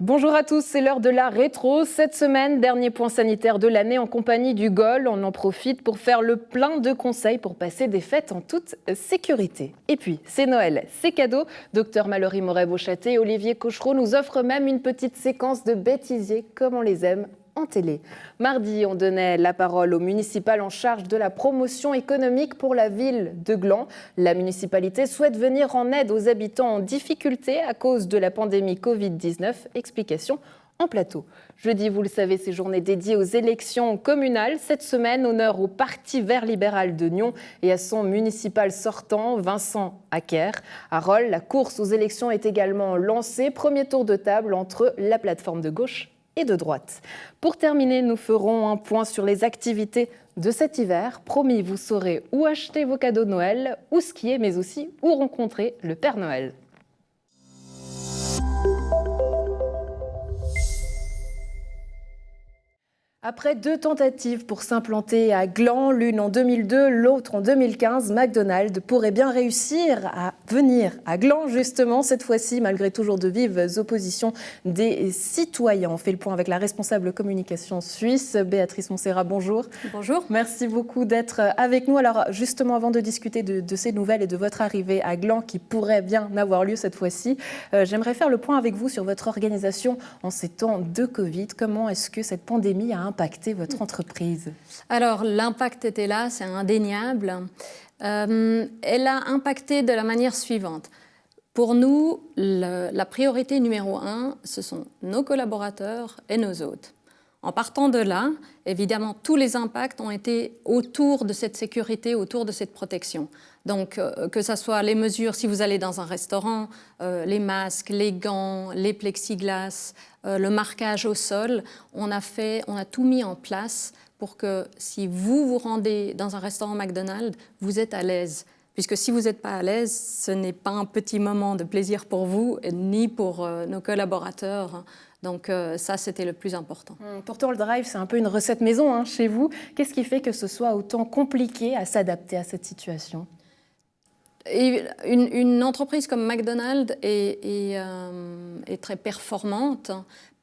Bonjour à tous, c'est l'heure de la rétro. Cette semaine, dernier point sanitaire de l'année en compagnie du GOL. On en profite pour faire le plein de conseils pour passer des fêtes en toute sécurité. Et puis, c'est Noël, c'est cadeau. Docteur Mallory Moret-Beauchâté et Olivier Cochereau nous offrent même une petite séquence de bêtisiers comme on les aime en télé. Mardi, on donnait la parole au municipal en charge de la promotion économique pour la ville de Gland. La municipalité souhaite venir en aide aux habitants en difficulté à cause de la pandémie Covid-19. Explication en plateau. Jeudi, vous le savez, ces journées dédiées aux élections communales. Cette semaine, honneur au Parti vert libéral de Nyon et à son municipal sortant, Vincent Acker. À Rolle, la course aux élections est également lancée. Premier tour de table entre la plateforme de gauche et de droite. Pour terminer, nous ferons un point sur les activités de cet hiver. Promis, vous saurez où acheter vos cadeaux de Noël, où skier, mais aussi où rencontrer le Père Noël. Après 2 tentatives pour s'implanter à Gland, l'une en 2002, l'autre en 2015, McDonald's pourrait bien réussir à venir à Gland, justement, cette fois-ci, malgré toujours de vives oppositions des citoyens. On fait le point avec la responsable communication suisse, Béatrice Montserrat, bonjour. Bonjour. Merci beaucoup d'être avec nous. Alors, justement, avant de discuter de ces nouvelles et de votre arrivée à Gland, qui pourrait bien avoir lieu cette fois-ci, j'aimerais faire le point avec vous sur votre organisation en ces temps de Covid. Comment est-ce que cette pandémie a impacté votre entreprise? Alors, l'impact était là, c'est indéniable. Elle a impacté de la manière suivante. Pour nous, la priorité numéro 1, ce sont nos collaborateurs et nos hôtes. En partant de là, évidemment, tous les impacts ont été autour de cette sécurité, autour de cette protection. Donc, que ce soit les mesures, si vous allez dans un restaurant, les masques, les gants, les plexiglas, le marquage au sol, on a tout mis en place pour que si vous vous rendez dans un restaurant McDonald's, vous êtes à l'aise. Puisque si vous n'êtes pas à l'aise, ce n'est pas un petit moment de plaisir pour vous, ni pour nos collaborateurs. Donc ça, c'était le plus important. Pourtant, le drive, c'est un peu une recette maison chez vous. Qu'est-ce qui fait que ce soit autant compliqué à s'adapter à cette situation ? Et une entreprise comme McDonald's est très performante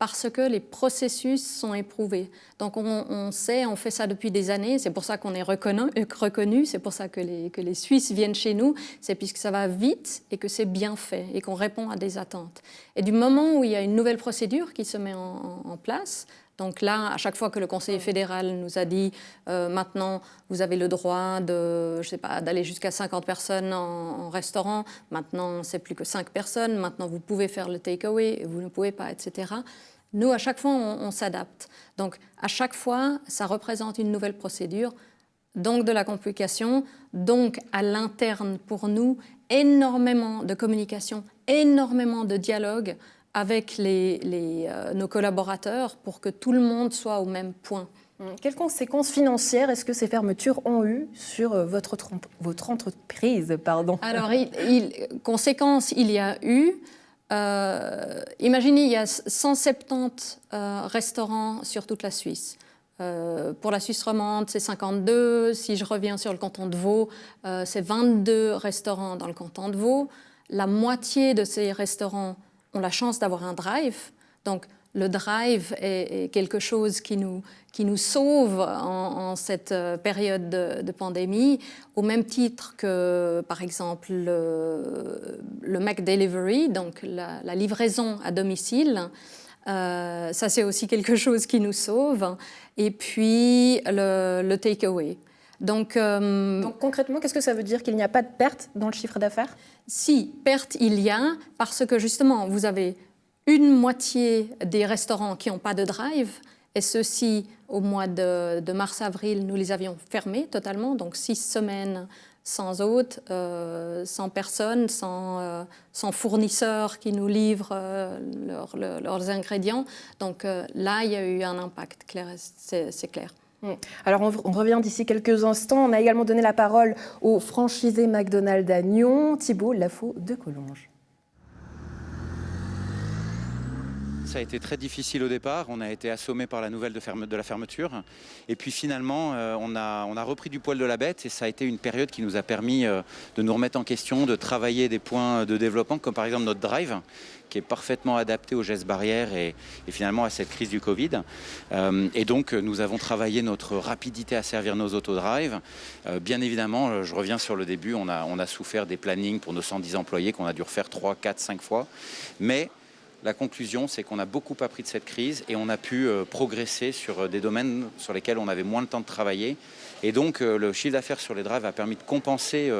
parce que les processus sont éprouvés. Donc on sait, on fait ça depuis des années, c'est pour ça qu'on est reconnu, c'est pour ça que les Suisses viennent chez nous, c'est puisque ça va vite et que c'est bien fait et qu'on répond à des attentes. Et du moment où il y a une nouvelle procédure qui se met en place, donc là, à chaque fois que le conseiller fédéral nous a dit maintenant, vous avez le droit d'aller jusqu'à 50 personnes en restaurant, maintenant, c'est plus que 5 personnes, maintenant, vous pouvez faire le take-away, vous ne pouvez pas, etc. Nous, à chaque fois, on s'adapte. Donc, à chaque fois, ça représente une nouvelle procédure, donc de la complication, donc à l'interne pour nous, énormément de communication, énormément de dialogue avec nos collaborateurs pour que tout le monde soit au même point. Quelles conséquences financières est-ce que ces fermetures ont eues sur votre entreprise, Alors, conséquences, il y a eu. Imaginez, il y a 170 restaurants sur toute la Suisse. Pour la Suisse romande, c'est 52. Si je reviens sur le canton de Vaud, c'est 22 restaurants dans le canton de Vaud. La moitié de ces restaurants ont la chance d'avoir un drive. Donc, le drive est quelque chose qui nous sauve en cette période de pandémie, au même titre que, par exemple, le McDelivery, donc la livraison à domicile. Ça, c'est aussi quelque chose qui nous sauve. Et puis, le take-away. Donc, concrètement, qu'est-ce que ça veut dire? Qu'il n'y a pas de perte dans le chiffre d'affaires? Si, perte il y a, parce que justement, vous avez une moitié des restaurants qui n'ont pas de drive, et ceux-ci, au mois de mars-avril, nous les avions fermés totalement, donc 6 semaines sans hôtes, sans personnes, sans fournisseurs qui nous livrent leurs ingrédients. Donc là, il y a eu un impact, c'est clair. Alors, on revient d'ici quelques instants. On a également donné la parole au franchisé McDonald's à Nyon, Thibault Lafaux de Collonges. Ça a été très difficile au départ. On a été assommé par la nouvelle de la fermeture. Et puis finalement, on a repris du poil de la bête et ça a été une période qui nous a permis de nous remettre en question, de travailler des points de développement, comme par exemple notre drive, qui est parfaitement adapté aux gestes barrières et finalement à cette crise du Covid. Et donc, nous avons travaillé notre rapidité à servir nos autodrives. Bien évidemment, je reviens sur le début, on a souffert des plannings pour nos 110 employés qu'on a dû refaire 3, 4, 5 fois. Mais la conclusion, c'est qu'on a beaucoup appris de cette crise et on a pu progresser sur des domaines sur lesquels on avait moins le temps de travailler. Et donc, le chiffre d'affaires sur les drives a permis de compenser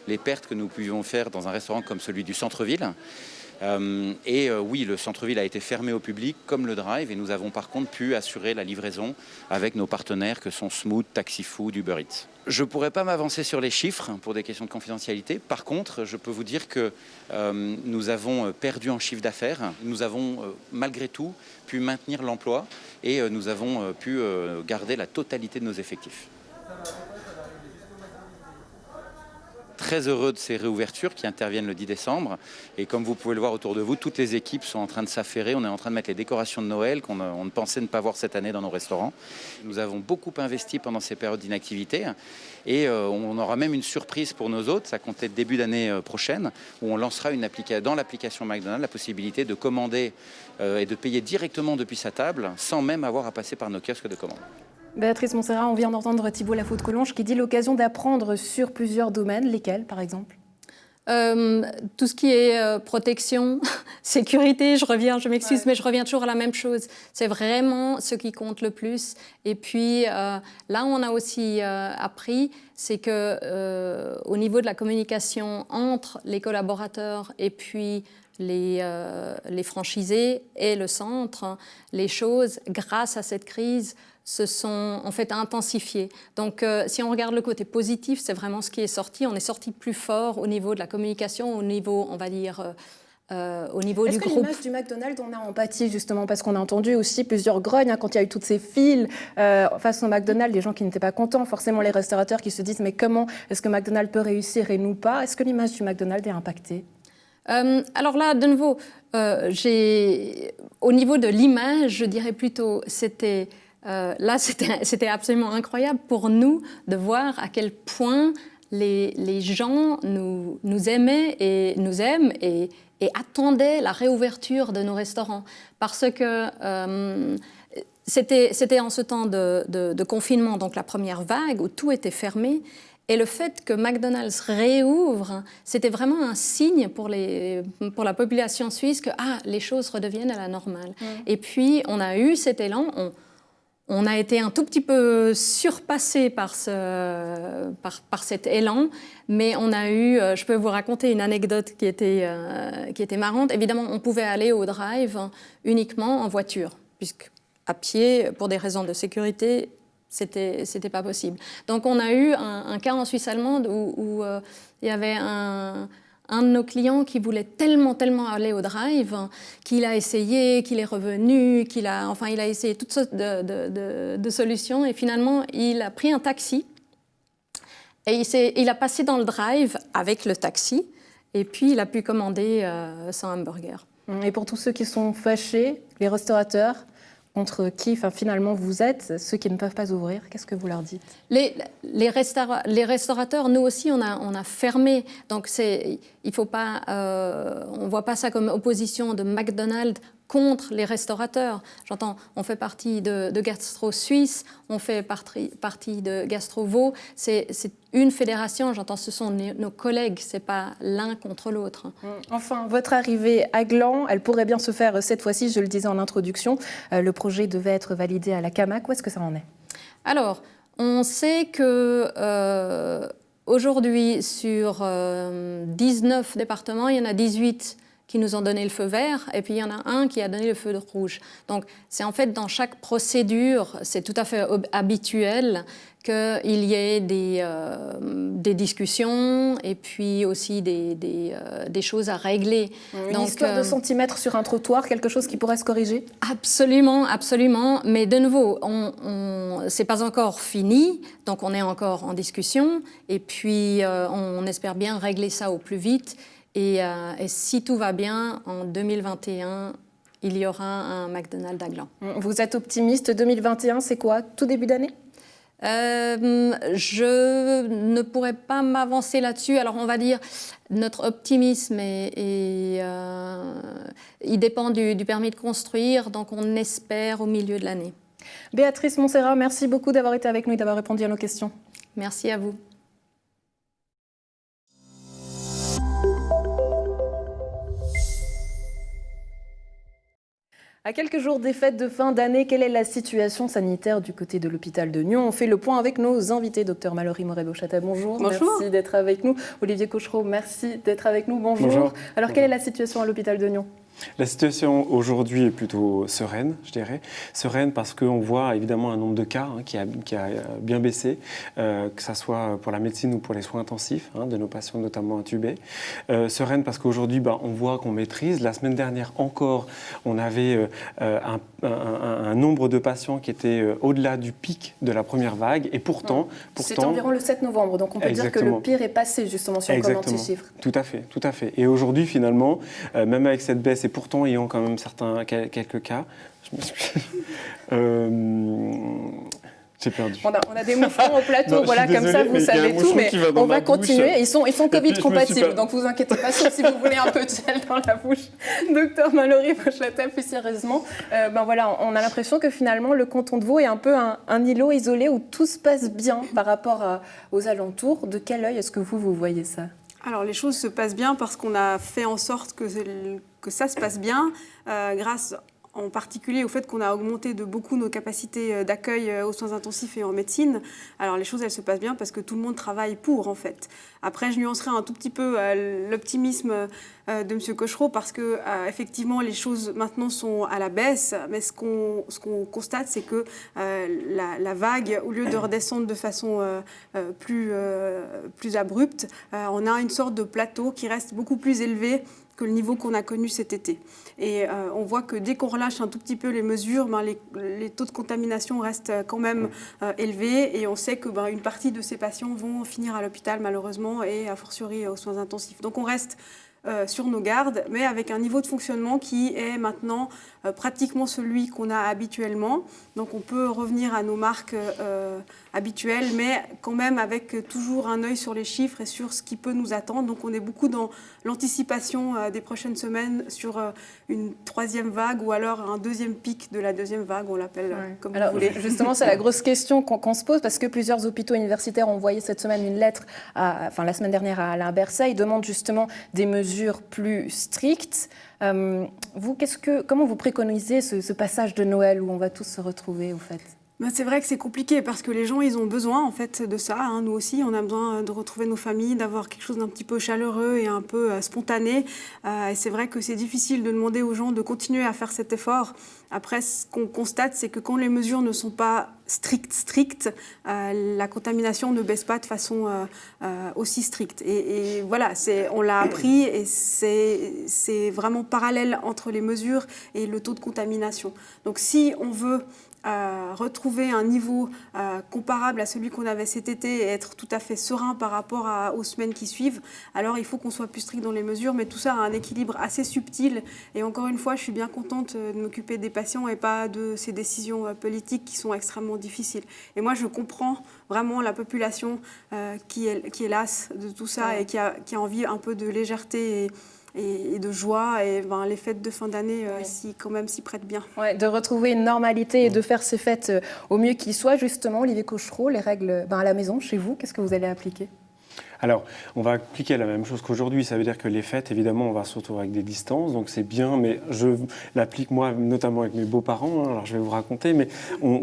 les pertes que nous pouvions faire dans un restaurant comme celui du centre-ville. Oui, le centre-ville a été fermé au public comme le drive et nous avons par contre pu assurer la livraison avec nos partenaires que sont Smoot, Taxifood, Uber Eats. Je ne pourrais pas m'avancer sur les chiffres pour des questions de confidentialité. Par contre, je peux vous dire que nous avons perdu en chiffre d'affaires. Nous avons malgré tout pu maintenir l'emploi et nous avons pu garder la totalité de nos effectifs. Très heureux de ces réouvertures qui interviennent le 10 décembre. Et comme vous pouvez le voir autour de vous, toutes les équipes sont en train de s'affairer. On est en train de mettre les décorations de Noël qu'on ne pensait ne pas voir cette année dans nos restaurants. Nous avons beaucoup investi pendant ces périodes d'inactivité. Et on aura même une surprise pour nos hôtes, ça comptait début d'année prochaine, où on lancera dans l'application McDonald's la possibilité de commander et de payer directement depuis sa table, sans même avoir à passer par nos kiosques de commande. Béatrice Montserrat, on vient d'entendre Thibault Lafaude-Collonges qui dit l'occasion d'apprendre sur plusieurs domaines. Lesquels, par exemple ? Tout ce qui est protection, sécurité, je m'excuse, mais je reviens toujours à la même chose. C'est vraiment ce qui compte le plus. Et puis, là, on a aussi appris, c'est que au niveau de la communication entre les collaborateurs et puis les franchisés et le centre, les choses, grâce à cette crise, se sont en fait intensifiées. Donc, si on regarde le côté positif, c'est vraiment ce qui est sorti. On est sorti plus fort au niveau de la communication, au niveau, on va dire, au niveau du groupe. Est-ce que l'image du McDonald's, on a empathie justement parce qu'on a entendu aussi plusieurs grognes quand il y a eu toutes ces files face au McDonald's, des gens qui n'étaient pas contents, forcément les restaurateurs qui se disent mais comment est-ce que McDonald's peut réussir et nous pas ? Est-ce que l'image du McDonald's est impactée ? Alors là, de nouveau, au niveau de l'image, je dirais plutôt, c'était absolument incroyable pour nous de voir à quel point les gens nous aimaient et nous aiment et attendaient la réouverture de nos restaurants. Parce que c'était en ce temps de confinement, donc la première vague, où tout était fermé. Et le fait que McDonald's réouvre, c'était vraiment un signe pour la population suisse que les choses redeviennent à la normale. Et puis, on a eu cet élan. On a été un tout petit peu surpassé par cet élan, mais on a eu, je peux vous raconter une anecdote qui était marrante. Évidemment, on pouvait aller au drive uniquement en voiture, puisque à pied, pour des raisons de sécurité, c'était pas possible. Donc on a eu un cas en Suisse allemande où il y avait un de nos clients qui voulait tellement aller au drive qu'il a essayé, qu'il est revenu, il a essayé toutes sortes de solutions et finalement il a pris un taxi et il a passé dans le drive avec le taxi et puis il a pu commander son hamburger. Et pour tous ceux qui sont fâchés, les restaurateurs, contre qui finalement vous êtes, ceux qui ne peuvent pas ouvrir, qu'est-ce que vous leur dites ? Les restaurateurs, nous aussi, on a fermé. Donc, il faut pas, on ne voit pas ça comme opposition de McDonald's contre les restaurateurs. J'entends, on fait partie de Gastro Suisse, on fait partie de Gastro Vaud. C'est une fédération, j'entends, ce sont nos collègues, ce n'est pas l'un contre l'autre. Enfin, votre arrivée à Gland, elle pourrait bien se faire cette fois-ci, je le disais en introduction. Le projet devait être validé à la CAMAC. Où est-ce que ça en est ? Alors, on sait que aujourd'hui, sur 19 départements, il y en a 18 qui nous ont donné le feu vert, et puis il y en a un qui a donné le feu rouge. Donc, c'est en fait dans chaque procédure, c'est tout à fait habituel qu'il y ait des discussions et puis aussi des choses à régler. Une histoire de centimètres sur un trottoir, quelque chose qui pourrait se corriger ? Absolument, absolument. Mais de nouveau, c'est pas encore fini, donc on est encore en discussion. Et puis, on espère bien régler ça au plus vite. Et si tout va bien, en 2021, il y aura un McDonald's à Gland. Vous êtes optimiste, 2021, c'est quoi? Tout début d'année? Je ne pourrais pas m'avancer là-dessus. Alors on va dire, notre optimisme il dépend du permis de construire, donc on espère au milieu de l'année. Béatrice Montserrat, merci beaucoup d'avoir été avec nous et d'avoir répondu à nos questions. Merci à vous. À quelques jours des fêtes de fin d'année, quelle est la situation sanitaire du côté de l'hôpital de Nyon? On fait le point avec nos invités. Docteur Mallory Moret-Beauchâtel, bonjour. Bonjour. Merci d'être avec nous. Olivier Cochereau, merci d'être avec nous. Bonjour. Bonjour. Alors, quelle est la situation à l'hôpital de Nyon? La situation aujourd'hui est plutôt sereine, je dirais. Sereine parce qu'on voit évidemment un nombre de cas qui a bien baissé, que ce soit pour la médecine ou pour les soins intensifs de nos patients notamment intubés. Sereine parce qu'aujourd'hui, on voit qu'on maîtrise. La semaine dernière encore, on avait un nombre de patients qui était au-delà du pic de la première vague. Et pourtant... C'est environ le 7 novembre, donc on peut dire que le pire est passé justement si on commente ces chiffres. Tout à fait, tout à fait. Et aujourd'hui, finalement, même avec cette baisse, et pourtant ayant quand même quelques cas, je m'excuse. J'ai perdu. On a des mouflons au plateau, non, voilà, comme ça vous savez tout, mais on va continuer. Ils sont Covid compatibles, donc vous inquiétez pas, sauf si vous voulez un peu de gel dans la bouche. Docteur Mallory Beauchâtel, plus sérieusement, voilà, on a l'impression que finalement le canton de Vaud est un peu un îlot isolé où tout se passe bien par rapport aux alentours. De quel œil est-ce que vous voyez ça? Alors les choses se passent bien parce qu'on a fait en sorte que ça se passe bien grâce en particulier au fait qu'on a augmenté de beaucoup nos capacités d'accueil aux soins intensifs et en médecine. Alors les choses, elles se passent bien parce que tout le monde travaille pour, en fait. Après, je nuancerai un tout petit peu l'optimisme de M. Cochereau parce que effectivement, les choses maintenant sont à la baisse. Mais ce qu'on constate, c'est que la vague, au lieu de redescendre de façon plus abrupte, on a une sorte de plateau qui reste beaucoup plus élevé que le niveau qu'on a connu cet été. Et on voit que dès qu'on relâche un tout petit peu les mesures, les taux de contamination restent quand même élevés et on sait que une partie de ces patients vont finir à l'hôpital malheureusement et a fortiori aux soins intensifs. Donc on reste sur nos gardes, mais avec un niveau de fonctionnement qui est maintenant pratiquement celui qu'on a habituellement. Donc on peut revenir à nos marques habituelles, mais quand même avec toujours un œil sur les chiffres et sur ce qui peut nous attendre. Donc on est beaucoup dans l'anticipation des prochaines semaines sur une troisième vague ou alors un deuxième pic de la deuxième vague, on l'appelle comme vous voulez. Justement, c'est la grosse question qu'on se pose parce que plusieurs hôpitaux universitaires ont envoyé cette semaine une lettre, la semaine dernière à Alain Berset. Ils demandent justement des mesures plus strictes. Vous, comment vous préconisez ce passage de Noël où on va tous se retrouver, au fait? C'est vrai que c'est compliqué parce que les gens, ils ont besoin en fait de ça. Nous aussi, on a besoin de retrouver nos familles, d'avoir quelque chose d'un petit peu chaleureux et un peu spontané. Et c'est vrai que c'est difficile de demander aux gens de continuer à faire cet effort. Après, ce qu'on constate, c'est que quand les mesures ne sont pas strictes, la contamination ne baisse pas de façon aussi stricte. Et voilà, on l'a appris et c'est vraiment parallèle entre les mesures et le taux de contamination. Donc si on veut retrouver un niveau comparable à celui qu'on avait cet été et être tout à fait serein par rapport aux semaines qui suivent, alors il faut qu'on soit plus strict dans les mesures, mais tout ça a un équilibre assez subtil. Et encore une fois, je suis bien contente de m'occuper des patients et pas de ces décisions politiques qui sont extrêmement difficiles. Et moi, je comprends vraiment la population qui est lasse de tout ça et qui a envie un peu de légèreté et de joie, et les fêtes de fin d'année quand même s'y prêtent bien. Ouais, de retrouver une normalité et de faire ces fêtes au mieux qu'il soit. Justement, Olivier Cochereau, les règles à la maison, chez vous, qu'est-ce que vous allez appliquer? Alors, on va appliquer la même chose qu'aujourd'hui. Ça veut dire que les fêtes, évidemment, on va se retrouver avec des distances, donc c'est bien, mais je l'applique moi, notamment avec mes beaux-parents. Alors, je vais vous raconter, mais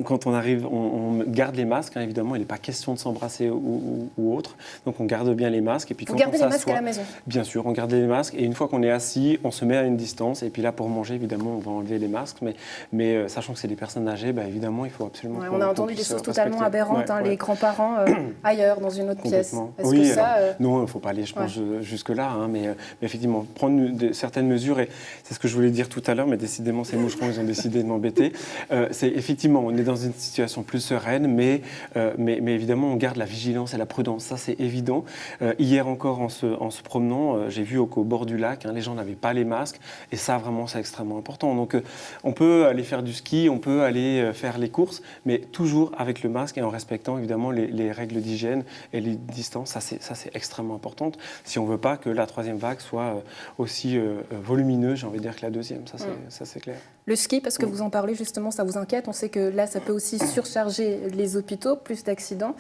quand on arrive, on garde les masques, évidemment. Il n'est pas question de s'embrasser ou autre. Donc, on garde bien les masques. Et puis, vous gardez les masques à la maison? Bien sûr, on garde les masques. Et une fois qu'on est assis, on se met à une distance. Et puis là, pour manger, évidemment, on va enlever les masques. Mais sachant que c'est des personnes âgées, évidemment, il faut absolument... on a entendu des choses totalement aberrantes. Les grands-parents ailleurs, dans une autre pièce. Est-ce que ça, là. Non, il ne faut pas aller, je pense, jusque-là. Hein, mais effectivement, prendre certaines mesures, et c'est ce que je voulais dire tout à l'heure, mais décidément, ces moucherons, ils ont décidé de m'embêter. C'est effectivement, on est dans une situation plus sereine, mais évidemment, on garde la vigilance et la prudence. Ça, c'est évident. Hier encore, en se promenant, j'ai vu qu'au bord du lac, les gens n'avaient pas les masques. Et ça, vraiment, c'est extrêmement important. Donc, on peut aller faire du ski, on peut aller faire les courses, mais toujours avec le masque et en respectant, évidemment, les règles d'hygiène et les distances. Ça, c'est extrêmement important. Si on ne veut pas que la troisième vague soit aussi volumineuse, j'ai envie de dire, que la deuxième. Ça, c'est clair. Le ski, parce que vous en parlez justement, ça vous inquiète. On sait que là, ça peut aussi surcharger les hôpitaux, plus d'accidents.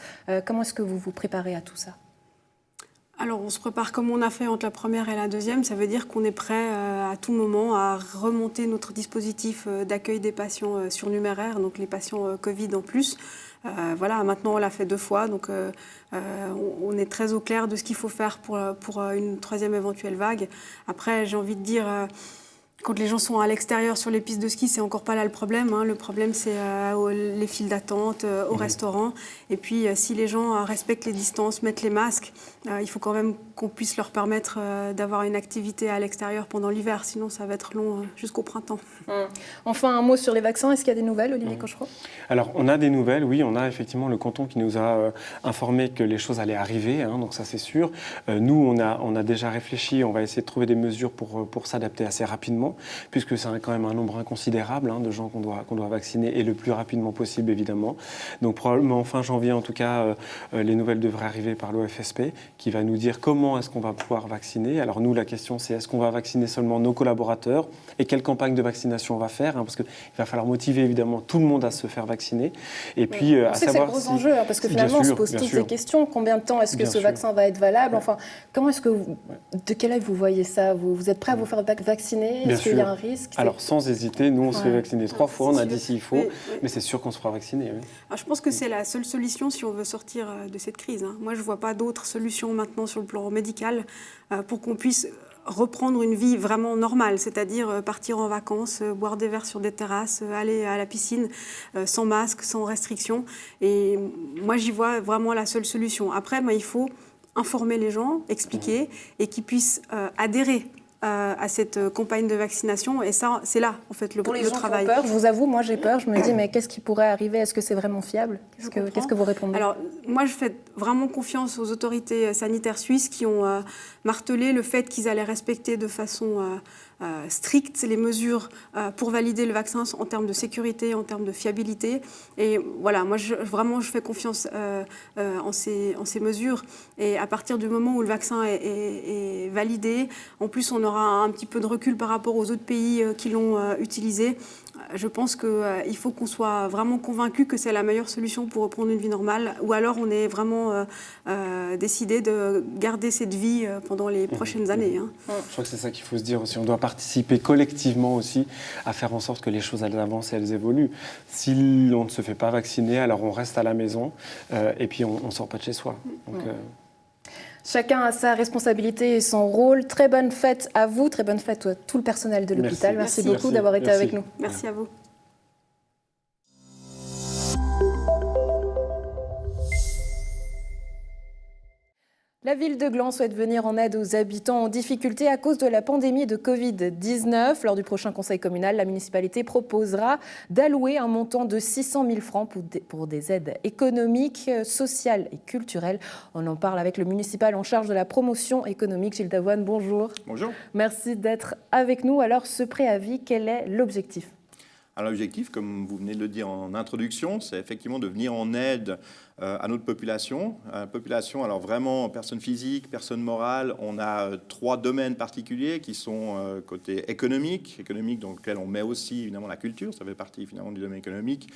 Comment est-ce que vous vous préparez à tout ça ? Alors, on se prépare comme on a fait entre la première et la deuxième. Ça veut dire qu'on est prêt à tout moment à remonter notre dispositif d'accueil des patients surnuméraires, donc les patients Covid en plus. Voilà, maintenant, on l'a fait 2 fois. Donc, on est très au clair de ce qu'il faut faire pour une troisième éventuelle vague. Après, j'ai envie de dire... Quand les gens sont à l'extérieur sur les pistes de ski, c'est encore pas là le problème. Le problème, c'est les files d'attente, au restaurant. Et puis, si les gens respectent les distances, mettent les masques, il faut quand même qu'on puisse leur permettre d'avoir une activité à l'extérieur pendant l'hiver. Sinon, ça va être long jusqu'au printemps. Enfin, un mot sur les vaccins. Est-ce qu'il y a des nouvelles, Olivier Cochereau ? Alors, on a des nouvelles, oui. On a effectivement le canton qui nous a informé que les choses allaient arriver. Donc ça, c'est sûr. Nous, on a déjà réfléchi. On va essayer de trouver des mesures pour s'adapter assez rapidement, puisque c'est quand même un nombre inconsidérable de gens qu'on doit vacciner, et le plus rapidement possible, évidemment. Donc probablement fin janvier, en tout cas, les nouvelles devraient arriver par l'OFSP, qui va nous dire comment est-ce qu'on va pouvoir vacciner. Alors nous, la question, c'est est-ce qu'on va vacciner seulement nos collaborateurs, et quelle campagne de vaccination on va faire, parce qu'il va falloir motiver, évidemment, tout le monde à se faire vacciner. Et puis, à savoir c'est le gros enjeu, parce que finalement, on se pose toutes ces questions. Combien de temps est-ce que ce vaccin va être valable ? Enfin, comment est-ce que de quel œil vous voyez ça ? Vous êtes prêt à vous faire vacciner ? Est-ce qu'il y a un risque ? Alors, sans hésiter, nous, on se fait vacciner 3 fois, on a dit s'il faut, mais c'est sûr qu'on se fera vacciner. Oui. Alors, je pense que c'est la seule solution si on veut sortir de cette crise. Moi, je ne vois pas d'autre solution maintenant sur le plan médical pour qu'on puisse reprendre une vie vraiment normale, c'est-à-dire partir en vacances, boire des verres sur des terrasses, aller à la piscine sans masque, sans restriction. Et moi, j'y vois vraiment la seule solution. Après, il faut informer les gens, expliquer, et qu'ils puissent adhérer à cette campagne de vaccination. Et ça, c'est là, en fait, le travail. Pour les gens qui ont peur, je vous avoue, moi j'ai peur. Je me dis, mais qu'est-ce qui pourrait arriver ? Est-ce que c'est vraiment fiable ? Qu'est-ce que vous répondez ? Alors, moi, je fais vraiment confiance aux autorités sanitaires suisses qui ont martelé le fait qu'ils allaient respecter de façon stricte les mesures pour valider le vaccin en termes de sécurité, en termes de fiabilité. Et voilà, moi, je fais confiance en ces mesures. Et à partir du moment où le vaccin est validé, en plus, on aura un petit peu de recul par rapport aux autres pays qui l'ont utilisé. Je pense qu'il faut qu'on soit vraiment convaincu que c'est la meilleure solution pour reprendre une vie normale, ou alors on est vraiment décidé de garder cette vie pendant les prochaines années. Je crois que c'est ça qu'il faut se dire aussi. On doit participer collectivement aussi à faire en sorte que les choses elles avancent et elles évoluent. Si on ne se fait pas vacciner, alors on reste à la maison et puis on ne sort pas de chez soi. Donc, chacun a sa responsabilité et son rôle. Très bonne fête à vous, très bonne fête à tout le personnel de l'hôpital. Merci beaucoup d'avoir été avec nous. Merci à vous. La ville de Gland souhaite venir en aide aux habitants en difficulté à cause de la pandémie de Covid-19. Lors du prochain conseil communal, la municipalité proposera d'allouer un montant de 600 000 francs pour des aides économiques, sociales et culturelles. On en parle avec le municipal en charge de la promotion économique, Gilles Davoine. Bonjour. Bonjour. Merci d'être avec nous. Alors, ce préavis, quel est l'objectif ? Alors, l'objectif, comme vous venez de le dire en introduction, c'est effectivement de venir en aide à notre population. Alors vraiment, personnes physiques, personnes morales, on a 3 domaines particuliers qui sont côté économique dans lequel on met aussi évidemment la culture, ça fait partie finalement du domaine économique,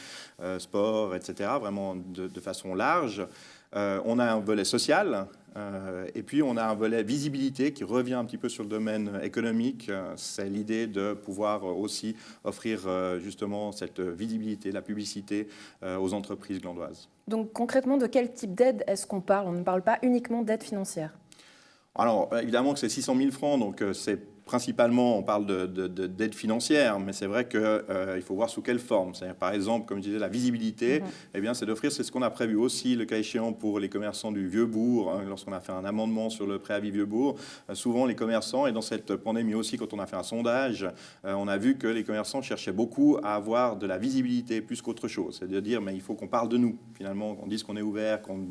sport, etc., vraiment de façon large. On a un volet social et puis on a un volet visibilité qui revient un petit peu sur le domaine économique. C'est l'idée de pouvoir aussi offrir justement cette visibilité, la publicité aux entreprises glandoises. Donc concrètement, de quel type d'aide est-ce qu'on parle ? On ne parle pas uniquement d'aide financière. Alors évidemment que c'est 600 000 francs, donc c'est principalement, on parle d'aide financière, mais c'est vrai qu'il faut voir sous quelle forme. Par exemple, comme je disais, la visibilité, eh bien, c'est d'offrir, c'est ce qu'on a prévu aussi, le cas échéant, pour les commerçants du Vieux-Bourg, hein, lorsqu'on a fait un amendement sur le préavis Vieux-Bourg. Souvent, les commerçants, et dans cette pandémie aussi, quand on a fait un sondage, on a vu que les commerçants cherchaient beaucoup à avoir de la visibilité plus qu'autre chose. C'est de dire, mais il faut qu'on parle de nous, finalement, qu'on dise qu'on est ouvert, qu'on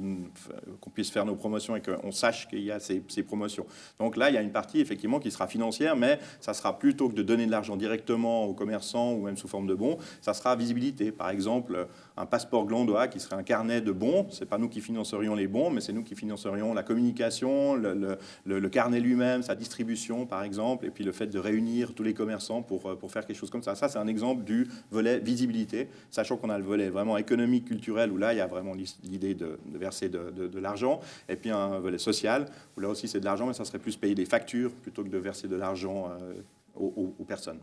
puisse faire nos promotions et qu'on sache qu'il y a ces promotions. Donc là, il y a une partie, effectivement, qui sera financière, mais ça sera plutôt que de donner de l'argent directement aux commerçants ou même sous forme de bons, ça sera visibilité. Par exemple, un passeport glandois qui serait un carnet de bons, c'est pas nous qui financerions les bons, mais c'est nous qui financerions la communication, le carnet lui-même, sa distribution, par exemple, et puis le fait de réunir tous les commerçants pour faire quelque chose comme ça. Ça, c'est un exemple du volet visibilité, sachant qu'on a le volet vraiment économique, culturel, où là, il y a vraiment l'idée de verser de l'argent, et puis un volet social, où là aussi c'est de l'argent, mais ça serait plus payer des factures plutôt que de verser de l'argent aux personnes.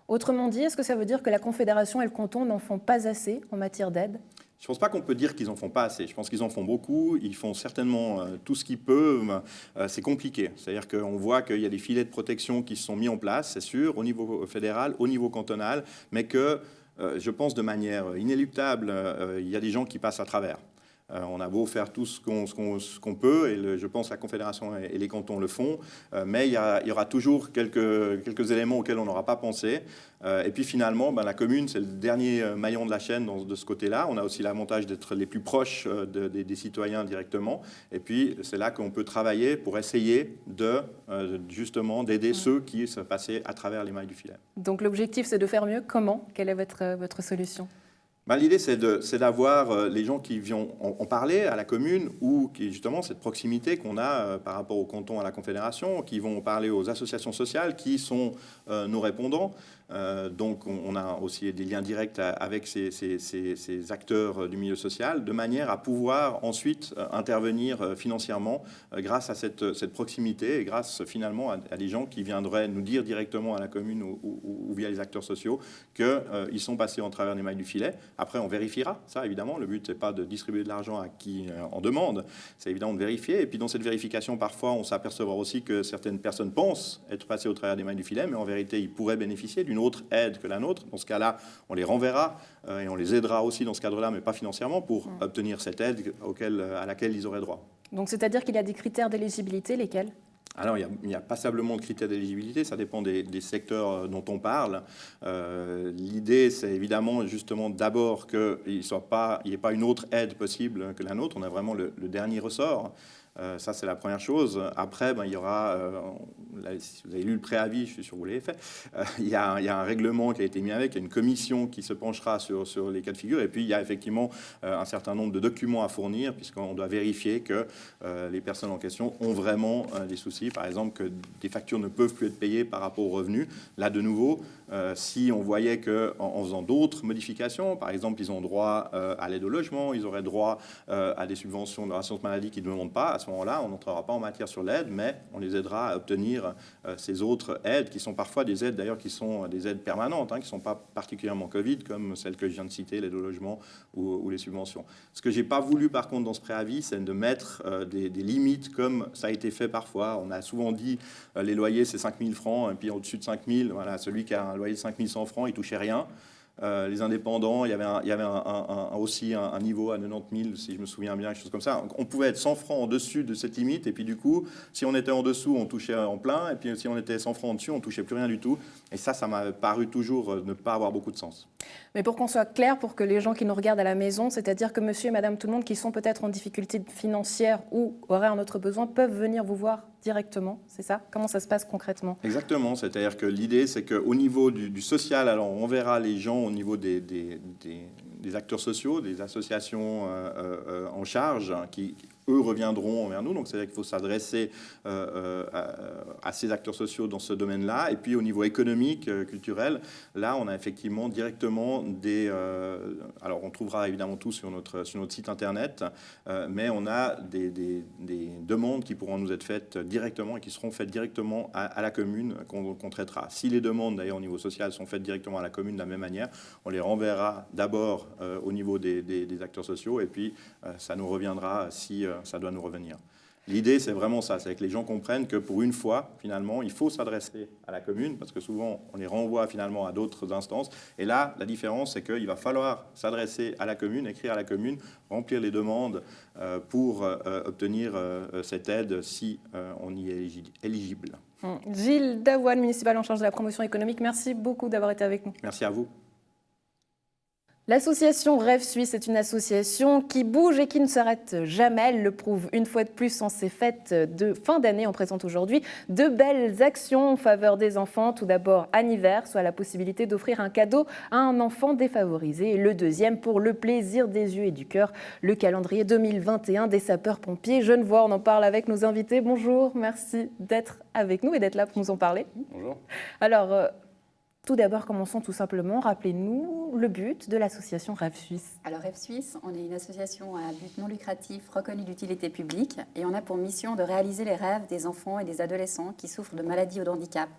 Autrement dit, est-ce que ça veut dire que la Confédération et le canton n'en font pas assez en matière d'aide ? Je ne pense pas qu'on peut dire qu'ils n'en font pas assez. Je pense qu'ils en font beaucoup. Ils font certainement tout ce qu'ils peuvent. C'est compliqué. C'est-à-dire qu'on voit qu'il y a des filets de protection qui se sont mis en place, c'est sûr, au niveau fédéral, au niveau cantonal, mais que, je pense, de manière inéluctable, il y a des gens qui passent à travers. On a beau faire tout ce qu'on peut, et je pense que la Confédération et les cantons le font, mais il y aura toujours quelques éléments auxquels on n'aura pas pensé. Et puis finalement, la commune, c'est le dernier maillon de la chaîne de ce côté-là. On a aussi l'avantage d'être les plus proches des citoyens directement. Et puis c'est là qu'on peut travailler pour essayer justement d'aider ceux qui se passaient à travers les mailles du filet. Donc l'objectif, c'est de faire mieux. Comment ? Quelle est votre solution ? L'idée, c'est d'avoir les gens qui viennent en parler à la commune, ou qui, justement, cette proximité qu'on a par rapport au canton, à la Confédération, qui vont parler aux associations sociales, qui sont nos répondants. Donc, on a aussi des liens directs avec ces acteurs du milieu social, de manière à pouvoir ensuite intervenir financièrement grâce à cette proximité et grâce finalement à des gens qui viendraient nous dire directement à la commune ou via les acteurs sociaux qu'ils sont passés en travers des mailles du filet. Après, on vérifiera ça, évidemment. Le but, c'est pas de distribuer de l'argent à qui en demande. C'est évidemment de vérifier. Et puis, dans cette vérification, parfois, on s'apercevra aussi que certaines personnes pensent être passées au travers des mailles du filet, mais en vérité, ils pourraient bénéficier d'une autre aide que la nôtre. Dans ce cas-là, on les renverra et on les aidera aussi dans ce cadre-là, mais pas financièrement, pour obtenir cette aide à laquelle ils auraient droit. Donc, c'est-à-dire qu'il y a des critères d'éligibilité, lesquels ? Alors, il y a passablement de critères d'éligibilité, ça dépend des secteurs dont on parle. L'idée, c'est évidemment justement d'abord qu'il n'y ait pas une autre aide possible que la nôtre. On a vraiment le dernier ressort. Ça, c'est la première chose. Après, il y aura, si vous avez lu le préavis, je suis sûr que vous l'avez fait, il y a un règlement qui a été mis avec, il y a une commission qui se penchera sur les cas de figure, et puis il y a effectivement un certain nombre de documents à fournir, puisqu'on doit vérifier que les personnes en question ont vraiment des soucis. Par exemple, que des factures ne peuvent plus être payées par rapport aux revenus. Là, de nouveau, si on voyait qu'en faisant d'autres modifications, par exemple, ils ont droit à l'aide au logement, ils auraient droit à des subventions de l'assurance maladie qu'ils ne demandent pas, à ce moment-là, on n'entrera pas en matière sur l'aide, mais on les aidera à obtenir ces autres aides, qui sont parfois des aides, d'ailleurs, qui sont des aides permanentes, qui ne sont pas particulièrement Covid, comme celles que je viens de citer, l'aide au logement ou les subventions. Ce que je n'ai pas voulu, par contre, dans ce préavis, c'est de mettre des limites, comme ça a été fait parfois. On a souvent dit, les loyers, c'est 5 000 francs, et puis au-dessus de 5 000, voilà, celui qui a un loyer de 5 100 francs, il ne touchait rien. Les indépendants, il y avait aussi un niveau à 90 000, si je me souviens bien, quelque chose comme ça. On pouvait être 100 francs en dessus de cette limite, et puis du coup, si on était en dessous, on touchait en plein, et puis si on était 100 francs en dessus, on touchait plus rien du tout. Et ça m'a paru toujours ne pas avoir beaucoup de sens. Mais pour qu'on soit clair, pour que les gens qui nous regardent à la maison, c'est-à-dire que monsieur et madame tout le monde qui sont peut-être en difficulté financière ou auraient un autre besoin, peuvent venir vous voir directement, c'est ça ? Comment ça se passe concrètement ? Exactement, c'est-à-dire que l'idée, c'est qu'au niveau du social, alors on verra les gens au niveau des acteurs sociaux, des associations en charge, qui eux reviendront vers nous. Donc, c'est-à-dire qu'il faut s'adresser à ces acteurs sociaux dans ce domaine-là. Et puis, au niveau économique, culturel, là, on a effectivement directement alors, on trouvera évidemment tout sur notre site Internet, mais on a des demandes qui pourront nous être faites directement et qui seront faites directement à la commune qu'on traitera. Si les demandes, d'ailleurs, au niveau social, sont faites directement à la commune de la même manière, on les renverra d'abord au niveau des acteurs sociaux, et puis ça nous reviendra si ça doit nous revenir. L'idée, c'est vraiment ça, c'est que les gens comprennent que pour une fois, finalement, il faut s'adresser à la commune, parce que souvent, on les renvoie finalement à d'autres instances. Et là, la différence, c'est qu'il va falloir s'adresser à la commune, écrire à la commune, remplir les demandes pour obtenir cette aide si on y est éligible. Gilles Davoine, municipal en charge de la promotion économique, merci beaucoup d'avoir été avec nous. Merci à vous. L'association Rêve Suisse est une association qui bouge et qui ne s'arrête jamais. Elle le prouve une fois de plus en ces fêtes de fin d'année. On présente aujourd'hui de belles actions en faveur des enfants. Tout d'abord, Anniversaire, soit la possibilité d'offrir un cadeau à un enfant défavorisé. Et le deuxième, pour le plaisir des yeux et du cœur, le calendrier 2021 des sapeurs-pompiers Genevois. On en parle avec nos invités. Bonjour, merci d'être avec nous et d'être là pour nous en parler. Bonjour. Alors, tout d'abord, commençons tout simplement. Rappelez-nous le but de l'association Rêve Suisse. Alors Rêve Suisse, on est une association à but non lucratif reconnue d'utilité publique et on a pour mission de réaliser les rêves des enfants et des adolescents qui souffrent de maladies ou de handicap.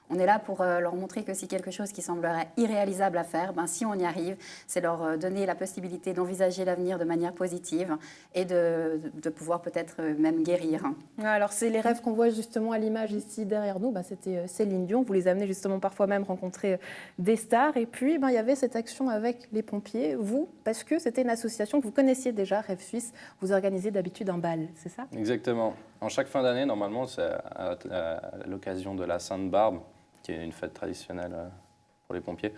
On est là pour leur montrer que si quelque chose qui semblerait irréalisable à faire, si on y arrive, c'est leur donner la possibilité d'envisager l'avenir de manière positive et de pouvoir peut-être même guérir. Alors, c'est les rêves qu'on voit justement à l'image ici derrière nous. C'était Céline Dion. Vous les amenez justement parfois même rencontrer des stars. Et puis, il y avait cette action avec les pompiers. Vous, parce que c'était une association que vous connaissiez déjà, Rêve Suisse, vous organisez d'habitude un bal, c'est ça ? Exactement. En chaque fin d'année, normalement, c'est à l'occasion de la Sainte-Barbe, qui est une fête traditionnelle pour les pompiers.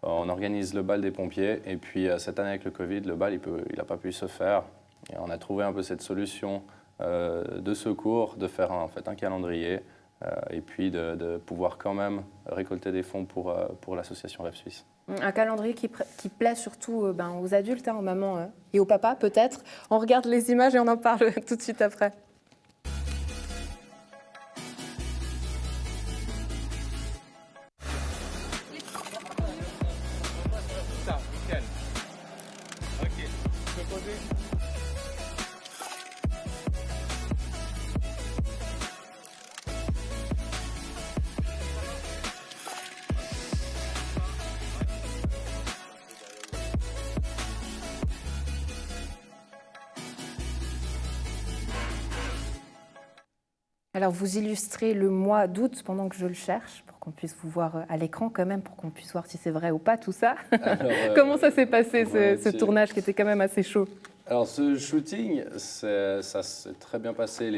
On organise le bal des pompiers et puis cette année avec le Covid, le bal il n'a pas pu se faire. Et on a trouvé un peu cette solution de secours, de faire un calendrier et puis de pouvoir quand même récolter des fonds pour l'association Rêve Suisse. Un calendrier qui plaît surtout aux adultes, aux mamans et aux papas peut-être. On regarde les images et on en parle tout de suite après. Alors, vous illustrez le mois d'août pendant que je le cherche, pour qu'on puisse vous voir à l'écran quand même, pour qu'on puisse voir si c'est vrai ou pas tout ça. Alors, comment ça s'est passé, ce tournage qui était quand même assez chaud? Alors, ce shooting, ça s'est très bien passé.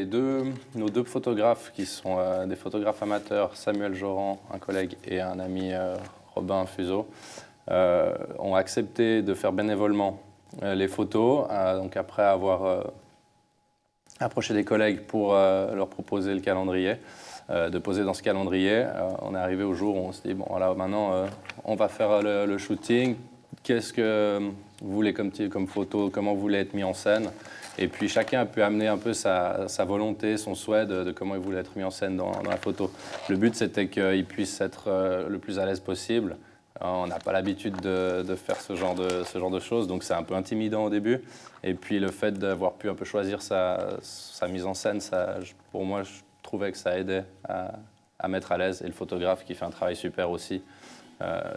Nos deux photographes, qui sont des photographes amateurs, Samuel Joran, un collègue, et un ami, Robin Fuseau, ont accepté de faire bénévolement les photos. Donc, après avoir approché des collègues pour leur proposer le calendrier, de poser dans ce calendrier. On est arrivé au jour où on se dit, bon voilà, maintenant on va faire le shooting. Qu'est-ce que vous voulez comme photo, comment vous voulez être mis en scène? Et puis chacun a pu amener un peu sa volonté, son souhait de comment il voulait être mis en scène dans la photo. Le but, c'était qu'il puisse être le plus à l'aise possible. On n'a pas l'habitude de faire ce genre de choses, donc c'est un peu intimidant au début. Et puis le fait d'avoir pu un peu choisir sa mise en scène, pour moi, je trouvais que ça aidait à mettre à l'aise. Et le photographe, qui fait un travail super aussi,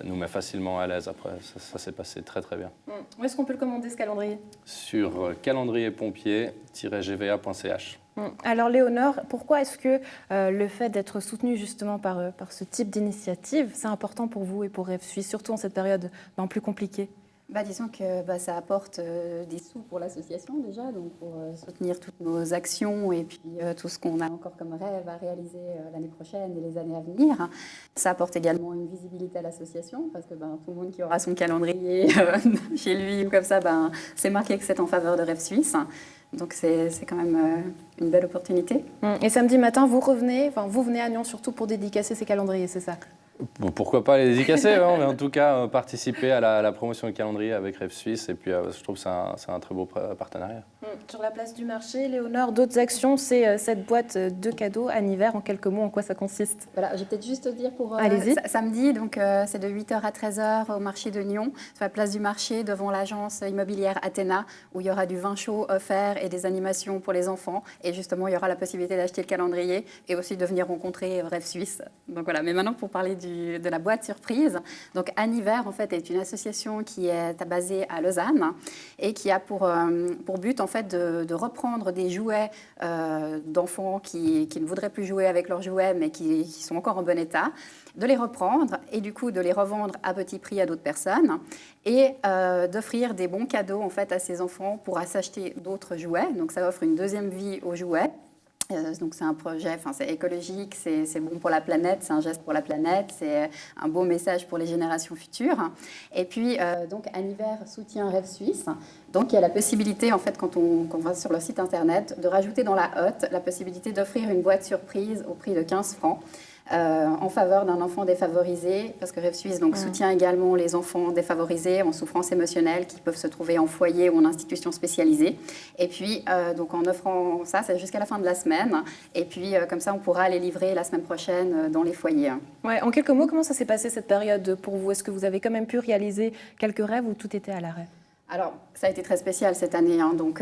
nous met facilement à l'aise. Après, ça s'est passé très très bien. Où est-ce qu'on peut le commander, ce calendrier? Sur calendrierpompier-gva.ch. Alors Léonore, pourquoi est-ce que le fait d'être soutenu justement par ce type d'initiative, c'est important pour vous et pour Rêve Suisse, surtout en cette période plus compliquée? Disons que ça apporte des sous pour l'association déjà, donc pour soutenir toutes nos actions et puis tout ce qu'on a encore comme rêve à réaliser l'année prochaine et les années à venir. Ça apporte également une visibilité à l'association parce que tout le monde qui aura son calendrier chez lui ou comme ça, c'est marqué que c'est en faveur de Rêve Suisse. Donc c'est quand même une belle opportunité. Et samedi matin, vous venez à Nyon surtout pour dédicacer ces calendriers, c'est ça? Pourquoi pas les dédicacer, hein, mais en tout cas participer à la promotion du calendrier avec Rêve Suisse. Et puis je trouve que c'est un très beau partenariat. Sur la place du marché, Léonore, d'autres actions, c'est cette boîte de cadeaux Anniversaire. En quelques mots, en quoi ça consiste? Voilà, je vais peut-être juste te dire pour samedi, donc c'est de 8h à 13h au marché de Nyon, sur la place du marché devant l'agence immobilière Athéna, où il y aura du vin chaud offert et des animations pour les enfants. Et justement, il y aura la possibilité d'acheter le calendrier et aussi de venir rencontrer Rêve Suisse. Donc voilà, mais maintenant pour parler du de la boîte surprise. Donc Aniver en fait est une association qui est basée à Lausanne et qui a pour but en fait de reprendre des jouets d'enfants qui ne voudraient plus jouer avec leurs jouets mais qui sont encore en bon état, de les reprendre et du coup de les revendre à petit prix à d'autres personnes et d'offrir des bons cadeaux en fait à ces enfants pour s'acheter d'autres jouets. Donc ça offre une deuxième vie aux jouets. Donc c'est un projet, c'est écologique, c'est bon pour la planète, c'est un geste pour la planète, c'est un beau message pour les générations futures. Et puis donc Aniver soutient Rêve Suisse. Donc il y a la possibilité en fait quand on va sur leur site internet de rajouter dans la hotte la possibilité d'offrir une boîte surprise au prix de 15 francs. En faveur d'un enfant défavorisé, parce que Rêve Suisse soutient également les enfants défavorisés en souffrance émotionnelle qui peuvent se trouver en foyer ou en institution spécialisée. Et puis, donc en offrant ça, c'est jusqu'à la fin de la semaine. Et puis, comme ça, on pourra les livrer la semaine prochaine dans les foyers. Ouais, en quelques mots, comment ça s'est passé cette période pour vous? Est-ce que vous avez quand même pu réaliser quelques rêves ou tout était à l'arrêt? Alors, ça a été très spécial cette année, donc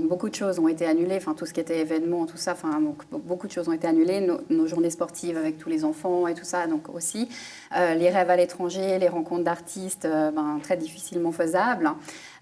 beaucoup de choses ont été annulées, tout ce qui était événements, tout ça, donc beaucoup de choses ont été annulées, nos journées sportives avec tous les enfants et tout ça, donc aussi. Les rêves à l'étranger, les rencontres d'artistes, très difficilement faisables.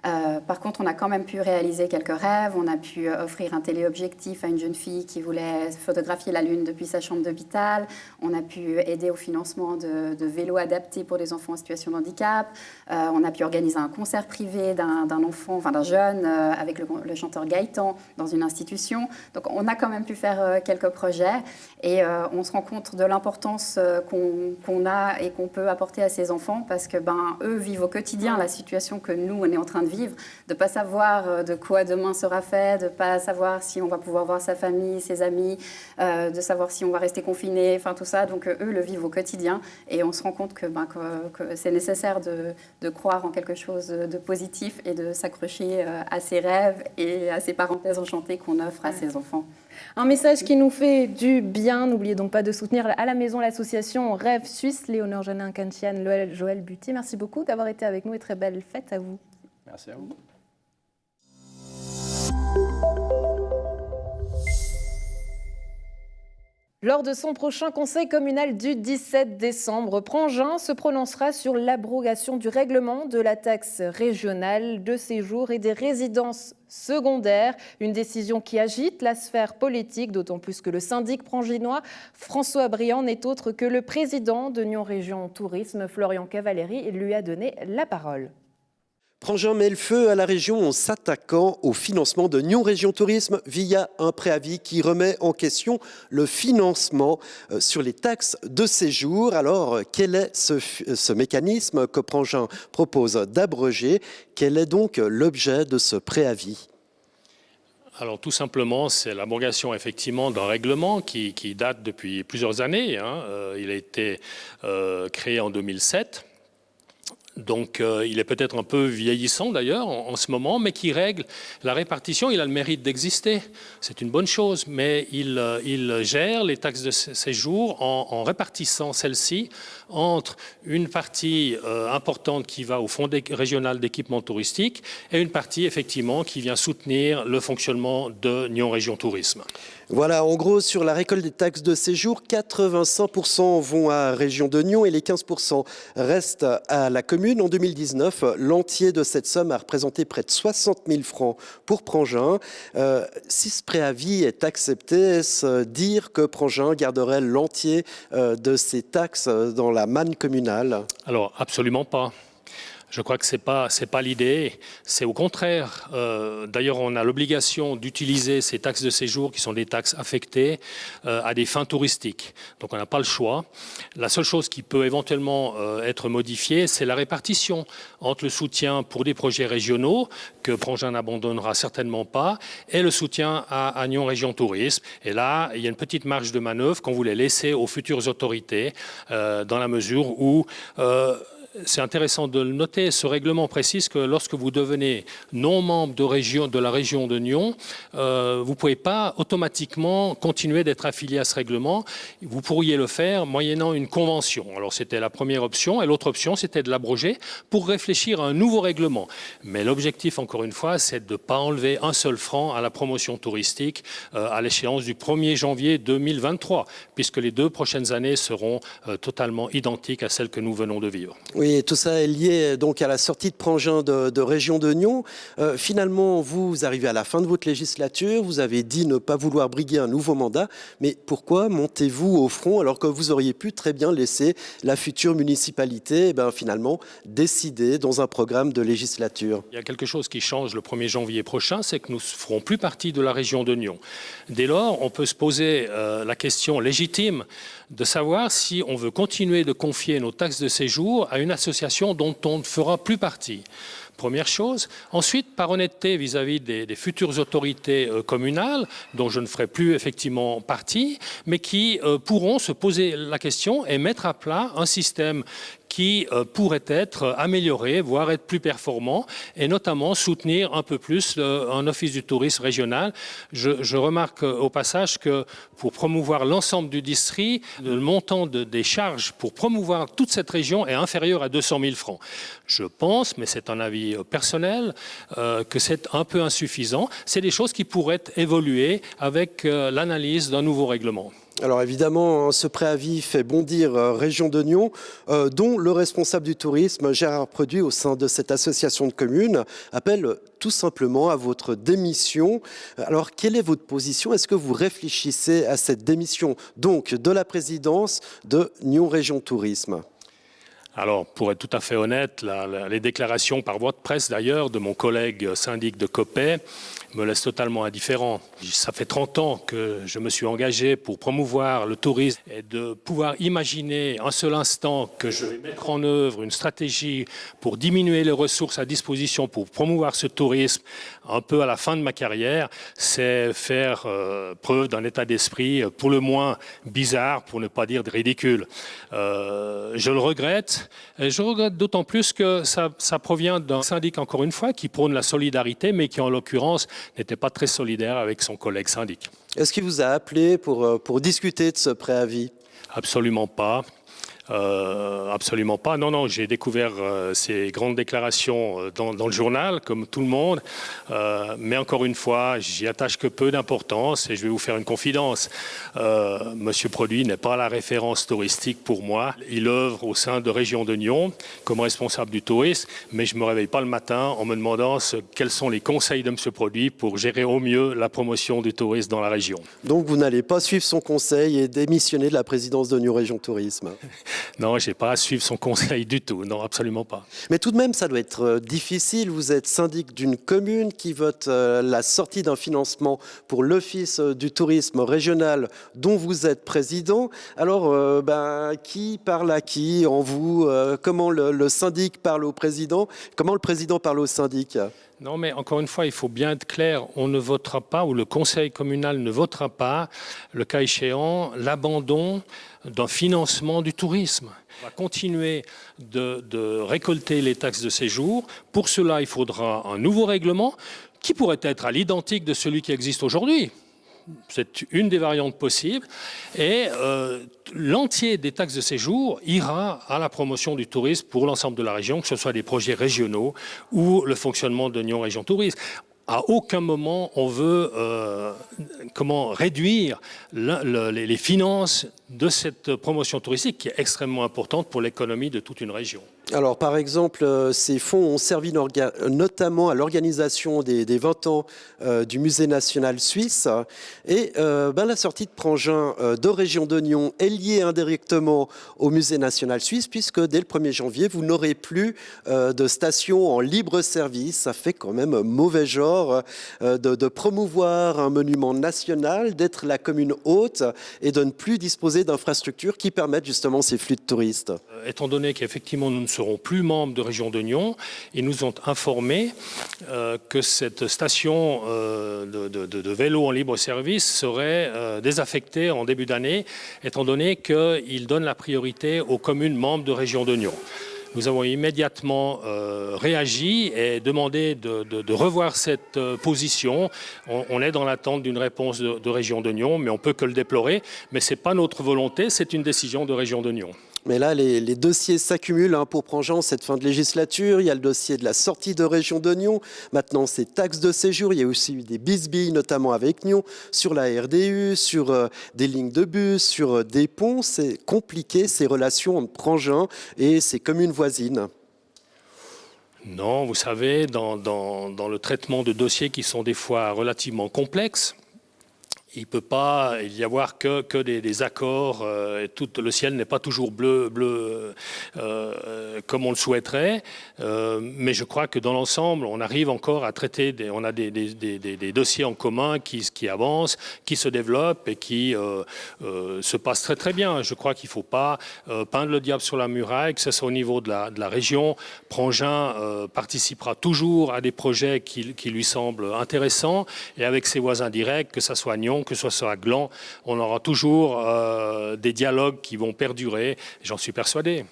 Par contre, on a quand même pu réaliser quelques rêves. On a pu offrir un téléobjectif à une jeune fille qui voulait photographier la Lune depuis sa chambre d'hôpital. On a pu aider au financement de vélos adaptés pour des enfants en situation de handicap. On a pu organiser un concert privé d'un enfant, d'un jeune, avec le chanteur Gaëtan dans une institution. Donc, on a quand même pu faire quelques projets et on se rend compte de l'importance qu'on a et qu'on peut apporter à ces enfants parce que eux vivent au quotidien la situation que nous, on est en train de vivre, de ne pas savoir de quoi demain sera fait, de ne pas savoir si on va pouvoir voir sa famille, ses amis, de savoir si on va rester confiné, tout ça. Donc eux le vivent au quotidien et on se rend compte que c'est nécessaire de croire en quelque chose de positif et de s'accrocher à ses rêves et à ces parenthèses enchantées qu'on offre à ses enfants. Un message qui nous fait du bien. N'oubliez donc pas de soutenir à la maison l'association Rêve Suisse. Léonore Janin-Kantian, Joël Buty, merci beaucoup d'avoir été avec nous et très belle fête à vous. Merci à vous. Lors de son prochain conseil communal du 17 décembre, Prangin se prononcera sur l'abrogation du règlement de la taxe régionale de séjour et des résidences secondaires. Une décision qui agite la sphère politique, d'autant plus que le syndic pranginois François Briand n'est autre que le président de Nyon Région Tourisme, Florian Cavalieri, lui a donné la parole. Prangin met le feu à la région en s'attaquant au financement de Nyon Région Tourisme via un préavis qui remet en question le financement sur les taxes de séjour. Alors, quel est ce mécanisme que Prangin propose d'abroger? Quel est donc l'objet de ce préavis? Alors tout simplement, c'est l'abrogation effectivement d'un règlement qui date depuis plusieurs années. Il a été créé en 2007. Donc il est peut-être un peu vieillissant d'ailleurs en ce moment, mais qui règle la répartition. Il a le mérite d'exister, c'est une bonne chose, mais il gère les taxes de séjour en répartissant celles-ci entre une partie importante qui va au Fonds régional d'équipement touristique et une partie effectivement qui vient soutenir le fonctionnement de Nyon Région Tourisme. Voilà, en gros, sur la récolte des taxes de séjour, 85% vont à Région de Nyon et les 15% restent à la commune. En 2019, l'entier de cette somme a représenté près de 60 000 francs pour Prangin. Si ce préavis est accepté, est-ce dire que Prangin garderait l'entier de ces taxes dans la manne communale? Alors, absolument pas. Je crois que ce n'est pas l'idée, c'est au contraire. D'ailleurs, on a l'obligation d'utiliser ces taxes de séjour qui sont des taxes affectées à des fins touristiques. Donc on n'a pas le choix. La seule chose qui peut éventuellement être modifiée, c'est la répartition entre le soutien pour des projets régionaux, que Prangin n'abandonnera certainement pas, et le soutien à Nyon Région Tourisme. Et là, il y a une petite marge de manœuvre qu'on voulait laisser aux futures autorités, dans la mesure où c'est intéressant de le noter, ce règlement précise que lorsque vous devenez non membre de la région de Nyon, vous ne pouvez pas automatiquement continuer d'être affilié à ce règlement. Vous pourriez le faire moyennant une convention. Alors c'était la première option, et l'autre option c'était de l'abroger pour réfléchir à un nouveau règlement. Mais l'objectif, encore une fois, c'est de ne pas enlever un seul franc à la promotion touristique à l'échéance du 1er janvier 2023, puisque les 2 prochaines années seront totalement identiques à celles que nous venons de vivre. Oui, tout ça est lié donc à la sortie de Prangin de région de Nyon. Finalement, vous arrivez à la fin de votre législature, vous avez dit ne pas vouloir briguer un nouveau mandat, mais pourquoi montez-vous au front alors que vous auriez pu très bien laisser la future municipalité finalement décider dans un programme de législature? Il y a quelque chose qui change le 1er janvier prochain, c'est que nous ne ferons plus partie de la région de Nyon. Dès lors, on peut se poser la question légitime de savoir si on veut continuer de confier nos taxes de séjour à une association dont on ne fera plus partie. Première chose. Ensuite, par honnêteté vis-à-vis des futures autorités communales, dont je ne ferai plus effectivement partie, mais qui pourront se poser la question et mettre à plat un système qui pourrait être amélioré, voire être plus performant, et notamment soutenir un peu plus un office du tourisme régional. Je remarque au passage que pour promouvoir l'ensemble du district, le montant des charges pour promouvoir toute cette région est inférieur à 200 000 francs. Je pense, mais c'est un avis personnel, que c'est un peu insuffisant. C'est des choses qui pourraient évoluer avec l'analyse d'un nouveau règlement. Alors évidemment, ce préavis fait bondir Région de Nyon, dont le responsable du tourisme, Gérard Produit, au sein de cette association de communes, appelle tout simplement à votre démission. Alors quelle est votre position? Est-ce que vous réfléchissez à cette démission donc de la présidence de Nyon Région Tourisme? Alors, pour être tout à fait honnête, les déclarations par voie de presse d'ailleurs de mon collègue syndic de Coppet me laissent totalement indifférent. Ça fait 30 ans que je me suis engagé pour promouvoir le tourisme et de pouvoir imaginer un seul instant que je vais mettre en œuvre une stratégie pour diminuer les ressources à disposition pour promouvoir ce tourisme un peu à la fin de ma carrière, c'est faire preuve d'un état d'esprit pour le moins bizarre, pour ne pas dire ridicule. Je le regrette. Et je regrette d'autant plus que ça provient d'un syndic, encore une fois, qui prône la solidarité, mais qui, en l'occurrence, n'était pas très solidaire avec son collègue syndic. Est-ce qu'il vous a appelé pour discuter de ce préavis? Absolument pas. Absolument pas. Non, j'ai découvert ces grandes déclarations dans le journal, comme tout le monde. Mais encore une fois, j'y attache que peu d'importance et je vais vous faire une confidence. Monsieur Produit n'est pas la référence touristique pour moi. Il œuvre au sein de Région de Nyon comme responsable du tourisme, mais je ne me réveille pas le matin en me demandant quels sont les conseils de Monsieur Produit pour gérer au mieux la promotion du tourisme dans la région. Donc vous n'allez pas suivre son conseil et démissionner de la présidence de Nyon Région Tourisme? Non, je n'ai pas à suivre son conseil du tout. Non, absolument pas. Mais tout de même, ça doit être difficile. Vous êtes syndic d'une commune qui vote la sortie d'un financement pour l'Office du tourisme régional dont vous êtes président. Alors, qui parle à qui en vous? Comment le syndic parle au président? Comment le président parle au syndic? Non, mais encore une fois, il faut bien être clair. On ne votera pas, ou le conseil communal ne votera pas, le cas échéant, l'abandon d'un financement du tourisme. On va continuer de récolter les taxes de séjour. Pour cela, il faudra un nouveau règlement qui pourrait être à l'identique de celui qui existe aujourd'hui. C'est une des variantes possibles. Et l'entier des taxes de séjour ira à la promotion du tourisme pour l'ensemble de la région, que ce soit des projets régionaux ou le fonctionnement de Nyon Région Tourisme. À aucun moment on veut réduire les finances de cette promotion touristique qui est extrêmement importante pour l'économie de toute une région. Alors, par exemple, ces fonds ont servi notamment à l'organisation des 20 ans du Musée national suisse. Et la sortie de Prangin de Région de Nyon est liée indirectement au Musée national suisse, puisque dès le 1er janvier, vous n'aurez plus de station en libre service. Ça fait quand même mauvais genre de promouvoir un monument national, d'être la commune hôte et de ne plus disposer d'infrastructures qui permettent justement ces flux de touristes. Étant donné qu'effectivement nous ne serons plus membres de Région de Nyon, ils nous ont informé que cette station de vélo en libre service serait désaffectée en début d'année, étant donné qu'ils donnent la priorité aux communes membres de Région de Nyon. nous avons immédiatement réagi et demandé de revoir cette position. On est dans l'attente d'une réponse de Région de Nyon, mais on ne peut que le déplorer. Mais ce n'est pas notre volonté, c'est une décision de Région de Nyon. Mais là, les dossiers s'accumulent pour Prangent cette fin de législature. Il y a le dossier de la sortie de Région de Nyon. Maintenant, c'est taxes de séjour. Il y a aussi eu des bisbilles, notamment avec Nyon, sur la RDU, sur des lignes de bus, sur des ponts. C'est compliqué, ces relations entre Prangent et ses communes voisines. Non, vous savez, dans le traitement de dossiers qui sont des fois relativement complexes, il ne peut pas y avoir que des accords. Et le ciel n'est pas toujours bleu comme on le souhaiterait. Mais je crois que dans l'ensemble, on arrive encore à traiter. On a des dossiers en commun qui avancent, qui se développent et qui se passent très très bien. Je crois qu'il ne faut pas peindre le diable sur la muraille, que ce soit au niveau de la région. Prangent participera toujours à des projets qui lui semblent intéressants. Et avec ses voisins directs, que ce soit Nyon, que ce soit à Gland, on aura toujours des dialogues qui vont perdurer, j'en suis persuadé.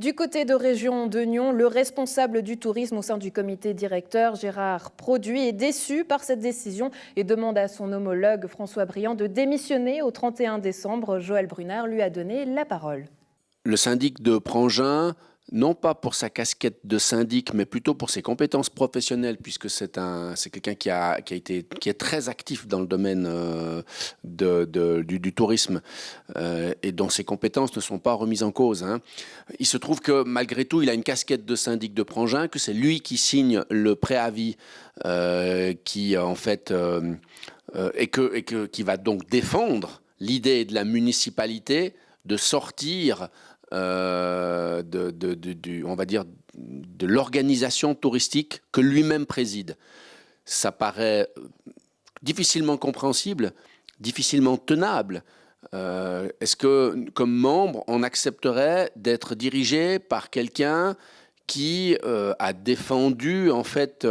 Du côté de Région de Nyon, le responsable du tourisme au sein du comité directeur, Gérard Produit, est déçu par cette décision et demande à son homologue François Briand de démissionner au 31 décembre. Joël Brunner lui a donné la parole. Le syndic de Prangent, non pas pour sa casquette de syndic, mais plutôt pour ses compétences professionnelles, puisque c'est quelqu'un qui est très actif dans le domaine du tourisme et dont ses compétences ne sont pas remises en cause. Il se trouve que malgré tout, il a une casquette de syndic de Prangent, que c'est lui qui signe le préavis qui en fait qui va donc défendre l'idée de la municipalité de sortir on va dire, de l'organisation touristique que lui-même préside. Ça paraît difficilement compréhensible, difficilement tenable. Est-ce que, comme membre, on accepterait d'être dirigé par quelqu'un qui a défendu, en fait,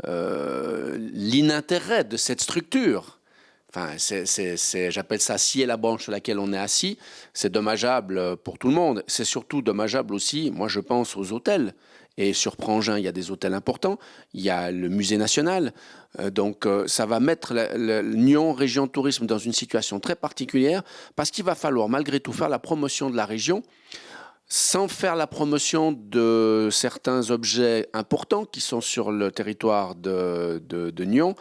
l'inintérêt de cette structure ? Enfin, j'appelle ça scier la branche sur laquelle on est assis. C'est dommageable pour tout le monde. C'est surtout dommageable aussi, moi je pense, aux hôtels. Et sur Prangent, il y a des hôtels importants. Il y a le musée national. Donc ça va mettre Nyon Région Tourisme dans une situation très particulière parce qu'il va falloir malgré tout faire la promotion de la région sans faire la promotion de certains objets importants qui sont sur le territoire de Nyon.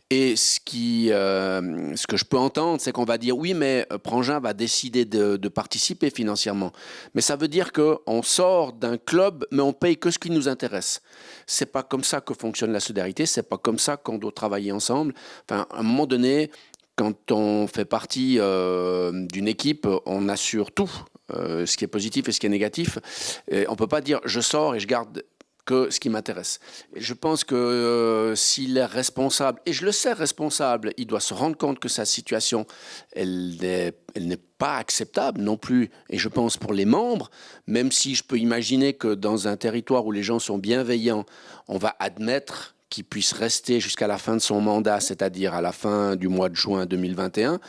Et ce que je peux entendre, c'est qu'on va dire oui, mais Prangent va décider de participer financièrement. Mais ça veut dire qu'on sort d'un club, mais on paye que ce qui nous intéresse. C'est pas comme ça que fonctionne la solidarité, c'est pas comme ça qu'on doit travailler ensemble. Enfin, à un moment donné, quand on fait partie d'une équipe, on assure tout. Ce qui est positif et ce qui est négatif. Et on ne peut pas dire je sors et je garde que ce qui m'intéresse. Et je pense que s'il est responsable, et je le sais responsable, il doit se rendre compte que sa situation, elle n'est pas acceptable non plus. Et je pense pour les membres, même si je peux imaginer que dans un territoire où les gens sont bienveillants, on va admettre qu'il puisse rester jusqu'à la fin de son mandat, c'est-à-dire à la fin du mois de juin 2021,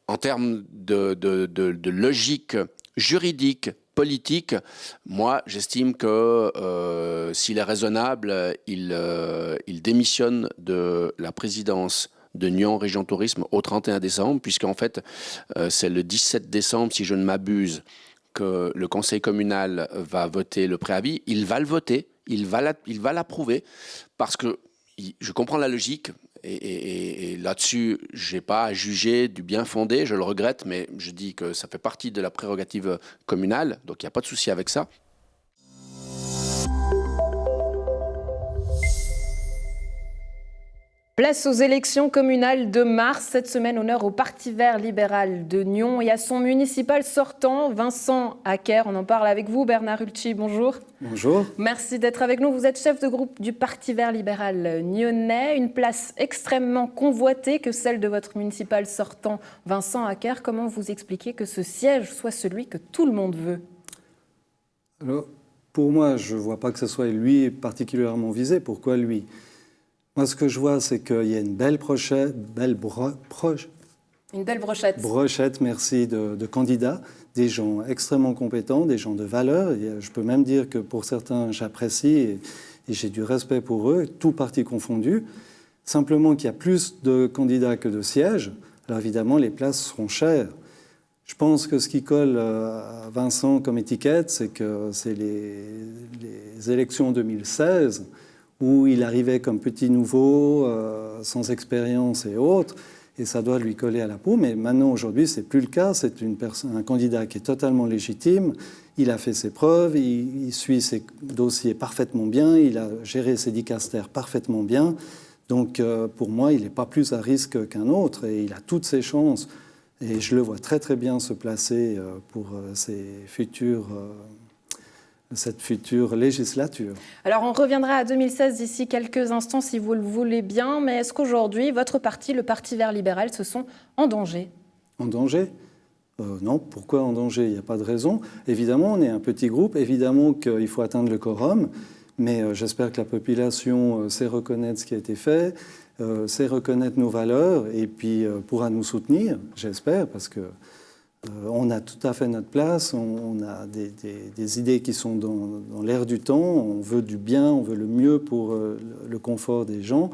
en termes de logique juridique, politique, moi j'estime que s'il est raisonnable, il démissionne de la présidence de Nyon Région Tourisme au 31 décembre, puisqu'en fait c'est le 17 décembre, si je ne m'abuse, que le conseil communal va voter le préavis. Il va le voter, il va l'approuver, parce que je comprends la logique. Et là-dessus, je n'ai pas à juger du bien fondé, je le regrette, mais je dis que ça fait partie de la prérogative communale, donc il n'y a pas de souci avec ça. Place aux élections communales de mars. Cette semaine, honneur au Parti vert libéral de Nyon et à son municipal sortant, Vincent Acker. On en parle avec vous, Bernard Hultchi. Bonjour. Bonjour. Merci d'être avec nous. Vous êtes chef de groupe du Parti vert libéral nyonnais. Une place extrêmement convoitée que celle de votre municipal sortant, Vincent Acker. Comment vous expliquez que ce siège soit celui que tout le monde veut ? Alors, pour moi, je ne vois pas que ce soit lui particulièrement visé. Pourquoi lui ? Moi, ce que je vois, c'est qu'il y a une belle Une belle brochette. Brochette, merci, de candidats, des gens extrêmement compétents, des gens de valeur. Et je peux même dire que pour certains, j'apprécie et j'ai du respect pour eux, tout parti confondu. Simplement qu'il y a plus de candidats que de sièges. Alors évidemment, les places seront chères. Je pense que ce qui colle à Vincent comme étiquette, c'est que c'est les élections 2016 où il arrivait comme petit nouveau, sans expérience et autres, et ça doit lui coller à la peau. Mais maintenant, aujourd'hui, c'est plus le cas. C'est un candidat qui est totalement légitime. Il a fait ses preuves, il suit ses dossiers parfaitement bien, il a géré ses dicastères parfaitement bien. Donc, pour moi, il n'est pas plus à risque qu'un autre et il a toutes ses chances. Et je le vois très, très bien se placer pour cette future législature. Alors, on reviendra à 2016 d'ici quelques instants, si vous le voulez bien. Mais est-ce qu'aujourd'hui, votre parti, le Parti vert libéral, se sont en danger? En danger ? Non. Pourquoi en danger? Il n'y a pas de raison. Évidemment, on est un petit groupe. Évidemment qu'il faut atteindre le quorum. Mais j'espère que la population sait reconnaître ce qui a été fait, sait reconnaître nos valeurs et puis pourra nous soutenir, j'espère, parce que on a tout à fait notre place, on a des idées qui sont dans l'air du temps, on veut du bien, on veut le mieux pour le confort des gens.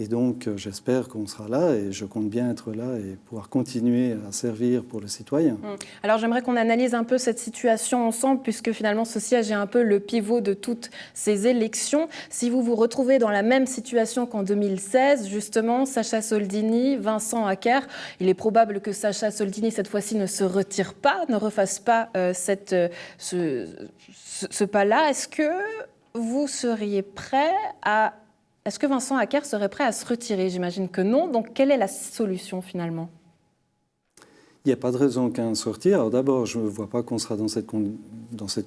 Et donc, j'espère qu'on sera là et je compte bien être là et pouvoir continuer à servir pour le citoyen. Alors, j'aimerais qu'on analyse un peu cette situation ensemble, puisque finalement, ce siège est un peu le pivot de toutes ces élections. Si vous vous retrouvez dans la même situation qu'en 2016, justement, Sacha Soldini, Vincent Acker, il est probable que Sacha Soldini, cette fois-ci, ne se retire pas, ne refasse pas ce pas-là. Est-ce que vous seriez prêt à... Est-ce que Vincent Acker serait prêt à se retirer? J'imagine que non. Donc, quelle est la solution finalement? Il n'y a pas de raison qu'à sortir. Alors d'abord, je ne vois pas qu'on sera dans cette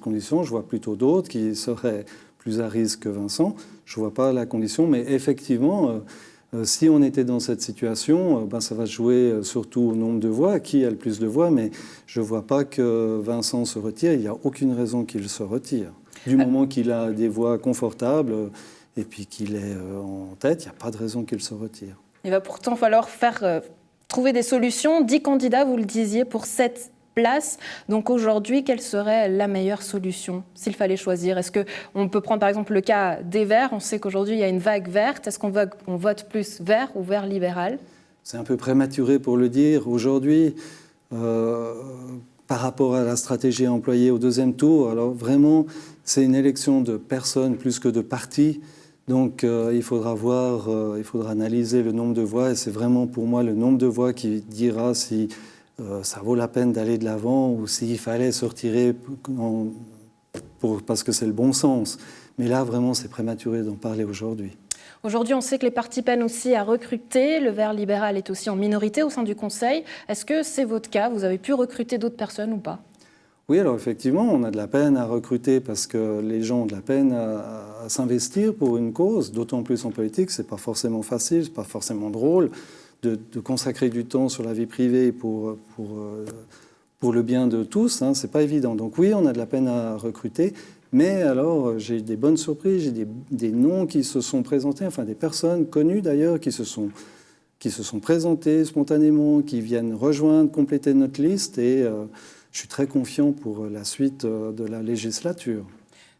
condition. Je vois plutôt d'autres qui seraient plus à risque que Vincent. Je ne vois pas la condition. Mais effectivement, si on était dans cette situation, ça va jouer surtout au nombre de voix. Qui a le plus de voix? Mais je ne vois pas que Vincent se retire. Il n'y a aucune raison qu'il se retire. Du moment qu'il a des voix confortables... et puis qu'il est en tête, il n'y a pas de raison qu'il se retire. Il va pourtant falloir trouver des solutions. 10 candidats, vous le disiez, pour 7 places. Donc aujourd'hui, quelle serait la meilleure solution s'il fallait choisir? Est-ce qu'on peut prendre par exemple le cas des Verts? On sait qu'aujourd'hui, il y a une vague verte. Est-ce qu'on vote plus vert ou vert libéral? C'est un peu prématuré pour le dire. Aujourd'hui, par rapport à la stratégie employée au deuxième tour, alors vraiment, c'est une élection de personnes plus que de partis. Donc il faudra analyser le nombre de voix et c'est vraiment pour moi le nombre de voix qui dira si ça vaut la peine d'aller de l'avant ou s'il fallait se retirer parce que c'est le bon sens. Mais là, vraiment, c'est prématuré d'en parler aujourd'hui. Aujourd'hui, on sait que les partis peinent aussi à recruter. Le Vert libéral est aussi en minorité au sein du Conseil. Est-ce que c'est votre cas? Vous avez pu recruter d'autres personnes ou pas? Oui, alors effectivement, on a de la peine à recruter parce que les gens ont de la peine à s'investir pour une cause, d'autant plus en politique, c'est pas forcément facile, c'est pas forcément drôle de consacrer du temps sur la vie privée pour le bien de tous, hein, c'est pas évident. Donc oui, on a de la peine à recruter, mais alors j'ai des bonnes surprises, j'ai des noms qui se sont présentés, enfin des personnes connues d'ailleurs qui se sont présentées spontanément, qui viennent rejoindre, compléter notre liste et je suis très confiant pour la suite de la législature.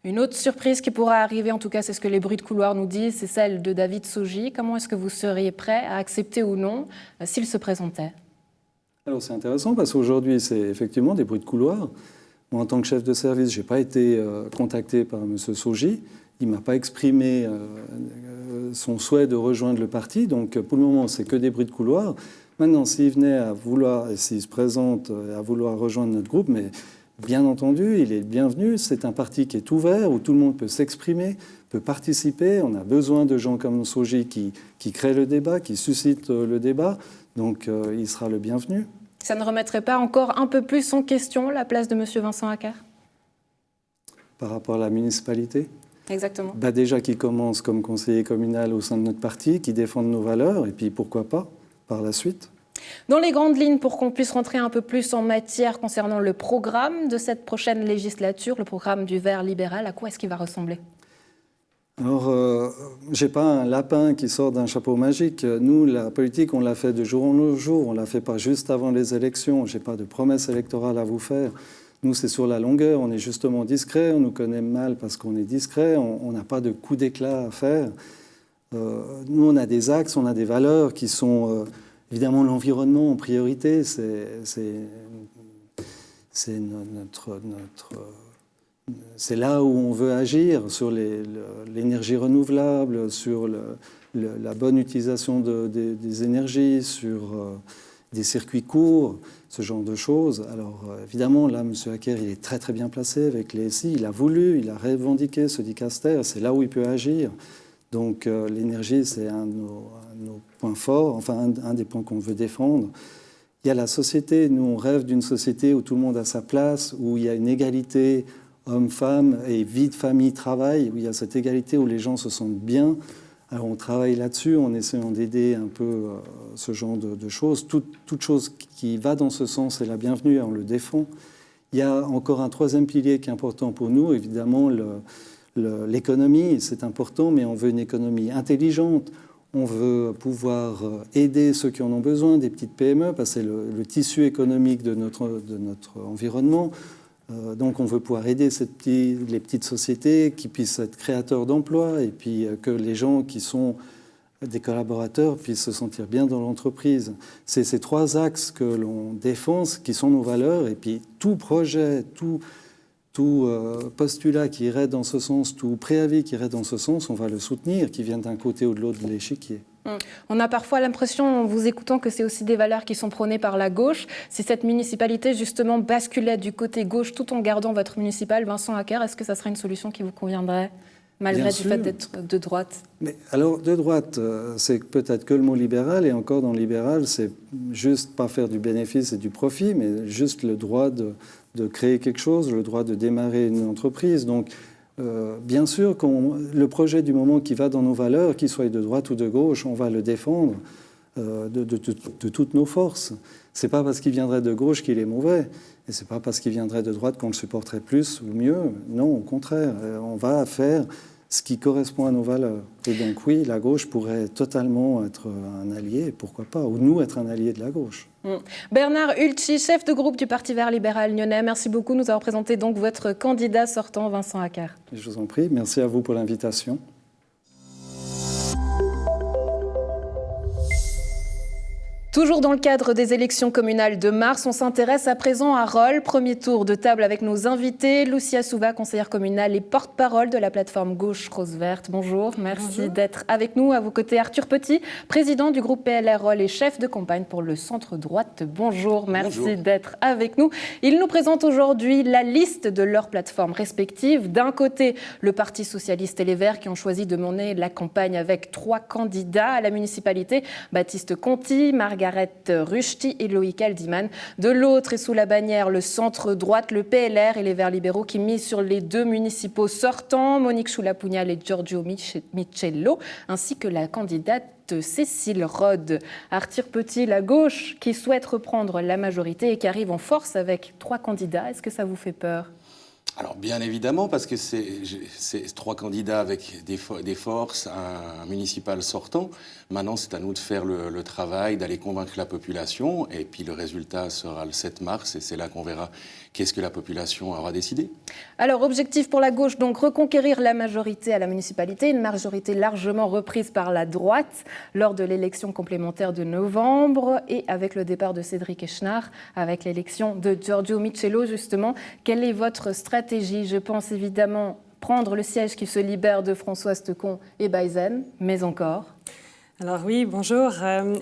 Une autre surprise qui pourra arriver, en tout cas c'est ce que les bruits de couloir nous disent, c'est celle de David Sogi. Comment est-ce que vous seriez prêt à accepter ou non s'il se présentait? Alors c'est intéressant parce qu'aujourd'hui c'est effectivement des bruits de couloir. Moi en tant que chef de service, je n'ai pas été contacté par M. Sogi. Il ne m'a pas exprimé son souhait de rejoindre le parti. Donc pour le moment c'est que des bruits de couloir. Maintenant, s'il venait à vouloir, et s'il se présente à vouloir rejoindre notre groupe, mais bien entendu, il est bienvenu. C'est un parti qui est ouvert, où tout le monde peut s'exprimer, peut participer. On a besoin de gens comme Sogi qui créent le débat, qui suscitent le débat. Donc, il sera le bienvenu. Ça ne remettrait pas encore un peu plus en question la place de M. Vincent Acker? Par rapport à la municipalité? Exactement. Déjà qu'il commence comme conseiller communal au sein de notre parti, qui défendent nos valeurs, et puis pourquoi pas par la suite. Dans les grandes lignes, pour qu'on puisse rentrer un peu plus en matière concernant le programme de cette prochaine législature, le programme du Vert libéral, à quoi est-ce qu'il va ressembler? Alors, je n'ai pas un lapin qui sort d'un chapeau magique. Nous, la politique, on l'a fait de jour en jour. On ne la fait pas juste avant les élections. Je n'ai pas de promesse électorale à vous faire. Nous, c'est sur la longueur. On est justement discret. On nous connaît mal parce qu'on est discret. On n'a pas de coup d'éclat à faire. Nous, on a des axes, on a des valeurs qui sont évidemment l'environnement en priorité. C'est là où on veut agir, sur l'énergie renouvelable, sur la bonne utilisation des énergies, sur des circuits courts, ce genre de choses. Alors évidemment, là, M. Acker, il est très très bien placé avec les SI. Il a voulu, il a revendiqué ce dicaster. C'est là où il peut agir. Donc l'énergie, c'est un de nos points forts, enfin un des points qu'on veut défendre. Il y a la société. Nous, on rêve d'une société où tout le monde a sa place, où il y a une égalité hommes-femmes et vie de famille, travail, où il y a cette égalité, où les gens se sentent bien. Alors on travaille là-dessus en essayant d'aider un peu ce genre de choses. Toute chose qui va dans ce sens est la bienvenue et on le défend. Il y a encore un troisième pilier qui est important pour nous, évidemment l'économie, c'est important, mais on veut une économie intelligente. On veut pouvoir aider ceux qui en ont besoin, des petites PME, parce que c'est le tissu économique de notre environnement. Donc on veut pouvoir aider les petites sociétés qui puissent être créateurs d'emplois et puis que les gens qui sont des collaborateurs puissent se sentir bien dans l'entreprise. C'est ces trois axes que l'on défend, qui sont nos valeurs, et puis tout projet, tout postulat qui irait dans ce sens, tout préavis qui irait dans ce sens, on va le soutenir, qui vient d'un côté ou de l'autre de l'échiquier. On a parfois l'impression, en vous écoutant, que c'est aussi des valeurs qui sont prônées par la gauche. Si cette municipalité, justement, basculait du côté gauche tout en gardant votre municipal, Vincent Acker, est-ce que ça serait une solution qui vous conviendrait, malgré du fait d'être de droite? Mais alors, de droite, c'est peut-être que le mot libéral, et encore dans libéral, c'est juste pas faire du bénéfice et du profit, mais juste le droit de créer quelque chose, le droit de démarrer une entreprise. Donc, bien sûr, le projet du moment qui va dans nos valeurs, qu'il soit de droite ou de gauche, on va le défendre de toutes nos forces. C'est pas parce qu'il viendrait de gauche qu'il est mauvais, et c'est pas parce qu'il viendrait de droite qu'on le supporterait plus ou mieux. Non, au contraire, on va faire ce qui correspond à nos valeurs. Et donc oui, la gauche pourrait totalement être un allié, pourquoi pas, ou nous être un allié de la gauche. Bernard Hultchi, chef de groupe du Parti vert libéral lyonnais, merci beaucoup de nous avoir présenté donc votre candidat sortant, Vincent Acker. Je vous en prie, merci à vous pour l'invitation. Toujours dans le cadre des élections communales de mars, on s'intéresse à présent à Rolle. Premier tour de table avec nos invités. Lucia Souva, conseillère communale et porte-parole de la plateforme Gauche Rose Verte. Bonjour, merci d'être avec nous. À vos côtés, Arthur Petit, président du groupe PLR Rolle et chef de campagne pour le centre-droite. Bonjour, merci d'être avec nous. Ils nous présentent aujourd'hui la liste de leurs plateformes respectives. D'un côté, le Parti socialiste et les Verts qui ont choisi de mener la campagne avec 3 candidats à la municipalité. Baptiste Conti, Margaret Ruchti et Loïc Aldiman. De l'autre et sous la bannière, le centre-droite, le PLR et les Verts libéraux qui misent sur les 2 municipaux sortants, Monique Choulapugnal et Giorgio Michello, ainsi que la candidate Cécile Rode. Arthur Petit, la gauche qui souhaite reprendre la majorité et qui arrive en force avec 3 candidats. Est-ce que ça vous fait peur ? Alors bien évidemment, parce que c'est 3 candidats avec des forces, un municipal sortant. Maintenant, c'est à nous de faire le travail, d'aller convaincre la population. Et puis le résultat sera le 7 mars et c'est là qu'on verra qu'est-ce que la population aura décidé. Alors, objectif pour la gauche, donc reconquérir la majorité à la municipalité, une majorité largement reprise par la droite lors de l'élection complémentaire de novembre et avec le départ de Cédric Echenard, avec l'élection de Giorgio Michello, justement. Quelle est votre stratégie ? Je pense évidemment prendre le siège qui se libère de Françoise Tecon et Bayzen, mais encore... Alors oui, bonjour.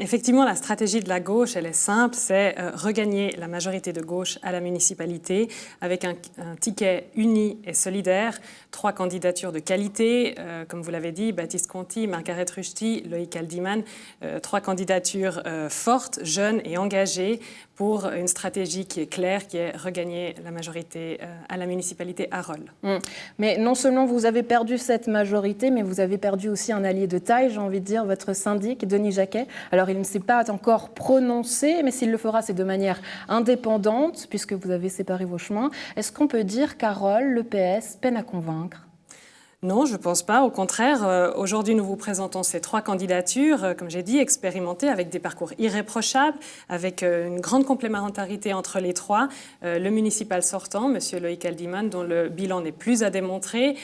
Effectivement, la stratégie de la gauche, elle est simple, c'est regagner la majorité de gauche à la municipalité avec un ticket uni et solidaire, 3 candidatures de qualité, comme vous l'avez dit, Baptiste Conti, Margaret Ruchti, Loïc Aldiman, 3 candidatures fortes, jeunes et engagées pour une stratégie qui est claire, qui est regagner la majorité à la municipalité à Rolle. Mais non seulement vous avez perdu cette majorité, mais vous avez perdu aussi un allié de taille, j'ai envie de dire, votre syndic, Denis Jacquet. Alors, il ne s'est pas encore prononcé, mais s'il le fera, c'est de manière indépendante, puisque vous avez séparé vos chemins. Est-ce qu'on peut dire qu'à Rolle, le PS peine à convaincre ? Non, je ne pense pas. Au contraire, aujourd'hui, nous vous présentons ces 3 candidatures, comme j'ai dit, expérimentées, avec des parcours irréprochables, avec une grande complémentarité entre les 3. Le municipal sortant, M. Loïc Aldiman, dont le bilan n'est plus à démontrer.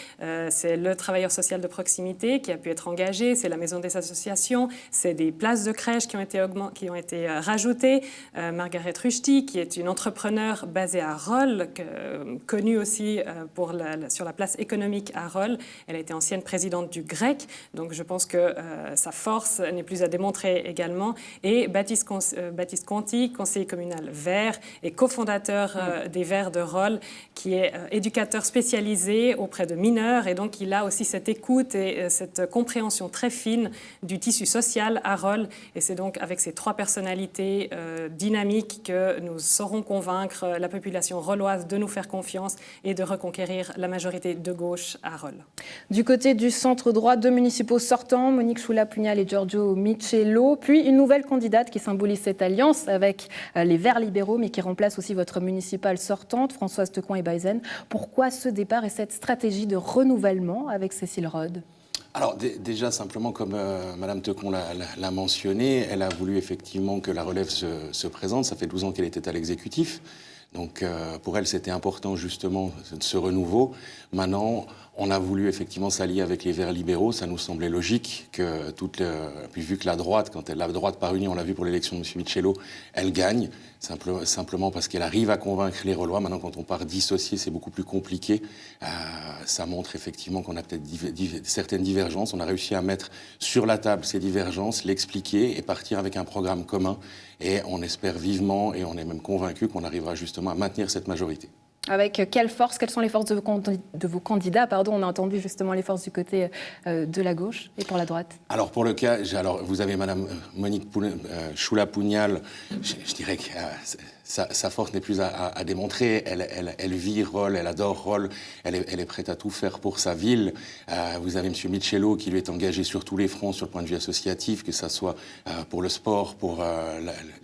C'est le travailleur social de proximité qui a pu être engagé, c'est la maison des associations, c'est des places de crèche qui ont été rajoutées. Margaret Rushti, qui est une entrepreneure basée à Rolle, connue aussi sur la place économique à Rolle. Elle a été ancienne présidente du GREC, donc je pense que sa force n'est plus à démontrer également. Et Baptiste Conti, conseiller communal vert et cofondateur des Verts de Rolle, qui est éducateur spécialisé auprès de mineurs. Et donc, il a aussi cette écoute et cette compréhension très fine du tissu social à Rolle. Et c'est donc avec ces 3 personnalités dynamiques que nous saurons convaincre la population rolloise de nous faire confiance et de reconquérir la majorité de gauche à Rolle. Du côté du centre droit, 2 municipaux sortants, Monique Choula-Pugnal et Giorgio Michello, puis une nouvelle candidate qui symbolise cette alliance avec les Verts libéraux, mais qui remplace aussi votre municipale sortante, Françoise Tecoin-Ebaïzen. Pourquoi ce départ et cette stratégie de renouvellement avec Cécile Rhode ? Alors déjà, simplement, comme Mme Tecon l'a mentionné, elle a voulu effectivement que la relève se présente. Ça fait 12 ans qu'elle était à l'exécutif. Donc pour elle, c'était important justement de ce renouveau. Maintenant, on a voulu effectivement s'allier avec les Verts libéraux. Ça nous semblait logique que puis vu que la droite, quand la droite part unie, on l'a vu pour l'élection de M. Michello, elle gagne. Simplement parce qu'elle arrive à convaincre les Rollois. Maintenant, quand on part dissocier, c'est beaucoup plus compliqué. Ça montre effectivement qu'on a peut-être certaines divergences. On a réussi à mettre sur la table ces divergences, l'expliquer et partir avec un programme commun. Et on espère vivement, et on est même convaincu qu'on arrivera justement à maintenir cette majorité. Avec quelle force, quelles sont les forces de vos candidats ? On a entendu justement les forces du côté de la gauche et pour la droite. Alors pour le cas, vous avez Mme Monique Choula-Pugnal, je dirais que sa force n'est plus à démontrer. Elle vit Rolle, elle adore Rolle, elle est prête à tout faire pour sa ville. Vous avez M. Michello qui lui est engagé sur tous les fronts sur le point de vue associatif, que ce soit pour le sport, pour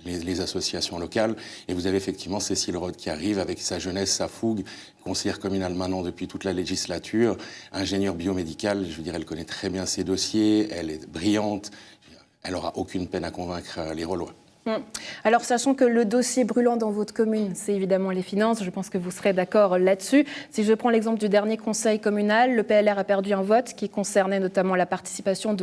les associations locales. Et vous avez effectivement Cécile Rhode qui arrive avec sa jeunesse, sa fougue, conseillère communale maintenant depuis toute la législature, ingénieure biomédicale, je veux dire, elle connaît très bien ses dossiers, elle est brillante, elle n'aura aucune peine à convaincre les Rollois. Alors, sachant que le dossier brûlant dans votre commune, c'est évidemment les finances, je pense que vous serez d'accord là-dessus. Si je prends l'exemple du dernier conseil communal, le PLR a perdu un vote qui concernait notamment la participation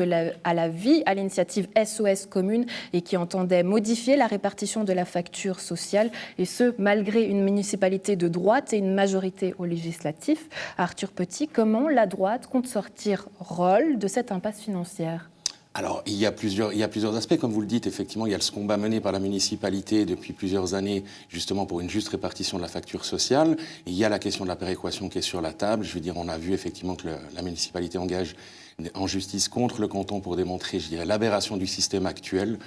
à la vie à l'initiative SOS Commune et qui entendait modifier la répartition de la facture sociale, et ce, malgré une municipalité de droite et une majorité au législatif. Arthur Petit, comment la droite compte sortir Rolle de cette impasse financière ? Alors, il y a plusieurs aspects. Comme vous le dites, effectivement, il y a ce combat mené par la municipalité depuis plusieurs années, justement pour une juste répartition de la facture sociale. Et il y a la question de la péréquation qui est sur la table. Je veux dire, on a vu effectivement que la municipalité engage en justice contre le canton pour démontrer, je dirais, l'aberration du système actuel.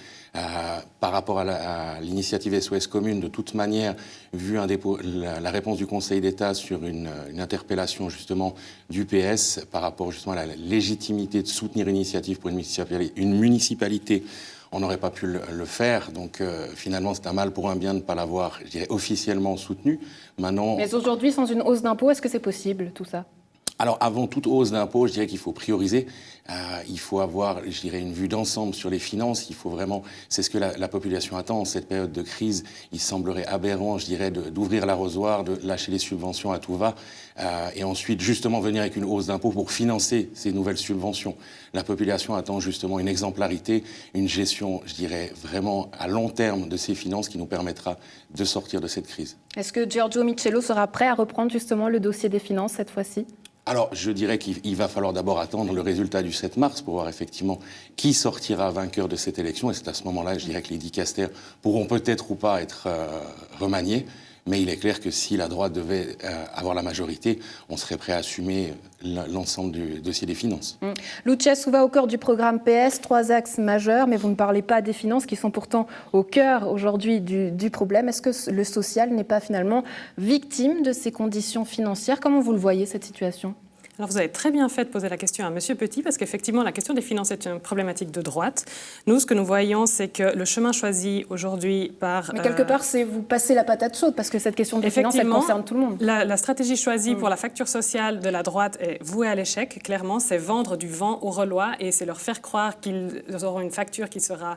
Par rapport à l'initiative SOS Commune, de toute manière, vu la réponse du Conseil d'État sur une interpellation justement du PS par rapport justement à la légitimité de soutenir une initiative pour une municipalité, on n'aurait pas pu le faire. Donc finalement, c'est un mal pour un bien de ne pas l'avoir, je dirais, officiellement soutenu. Maintenant, mais aujourd'hui, sans une hausse d'impôts, est-ce que c'est possible tout ça ? Alors, avant toute hausse d'impôts, je dirais qu'il faut prioriser. Il faut avoir, je dirais, une vue d'ensemble sur les finances. Il faut vraiment, c'est ce que la population attend en cette période de crise. Il semblerait aberrant, je dirais, d'ouvrir l'arrosoir, de lâcher les subventions à tout va, et ensuite justement venir avec une hausse d'impôts pour financer ces nouvelles subventions. La population attend justement une exemplarité, une gestion, je dirais, vraiment à long terme de ces finances qui nous permettra de sortir de cette crise. Est-ce que Giorgio Michello sera prêt à reprendre justement le dossier des finances cette fois-ci ? Alors, je dirais qu'il va falloir d'abord attendre le résultat du 7 mars pour voir effectivement qui sortira vainqueur de cette élection. Et c'est à ce moment-là, je dirais que les dicastères pourront peut-être ou pas être remaniés. Mais il est clair que si la droite devait avoir la majorité, on serait prêt à assumer l'ensemble du dossier des finances. Lucia Souva, au cœur du programme PS, 3 axes majeurs, mais vous ne parlez pas des finances qui sont pourtant au cœur aujourd'hui du problème. Est-ce que le social n'est pas finalement victime de ces conditions financières ? Comment vous le voyez, cette situation ? Alors vous avez très bien fait de poser la question à Monsieur Petit, parce qu'effectivement, la question des finances est une problématique de droite. Nous, ce que nous voyons, c'est que le chemin choisi aujourd'hui par... Mais quelque part, c'est vous passer la patate chaude, parce que cette question des finances, elle concerne tout le monde. La stratégie choisie pour la facture sociale de la droite est vouée à l'échec. Clairement, c'est vendre du vent aux Relois, et c'est leur faire croire qu'ils auront une facture qui sera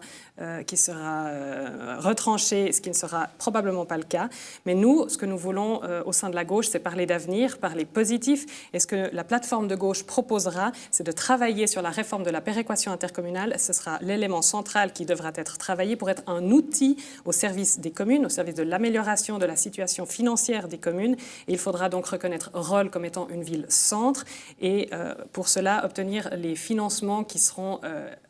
retranchée, ce qui ne sera probablement pas le cas. Mais nous, ce que nous voulons au sein de la gauche, c'est parler d'avenir, parler positif. Et ce que la plateforme de gauche proposera, c'est de travailler sur la réforme de la péréquation intercommunale. Ce sera l'élément central qui devra être travaillé pour être un outil au service des communes, au service de l'amélioration de la situation financière des communes. Et il faudra donc reconnaître Rolle comme étant une ville-centre et pour cela obtenir les financements qui seront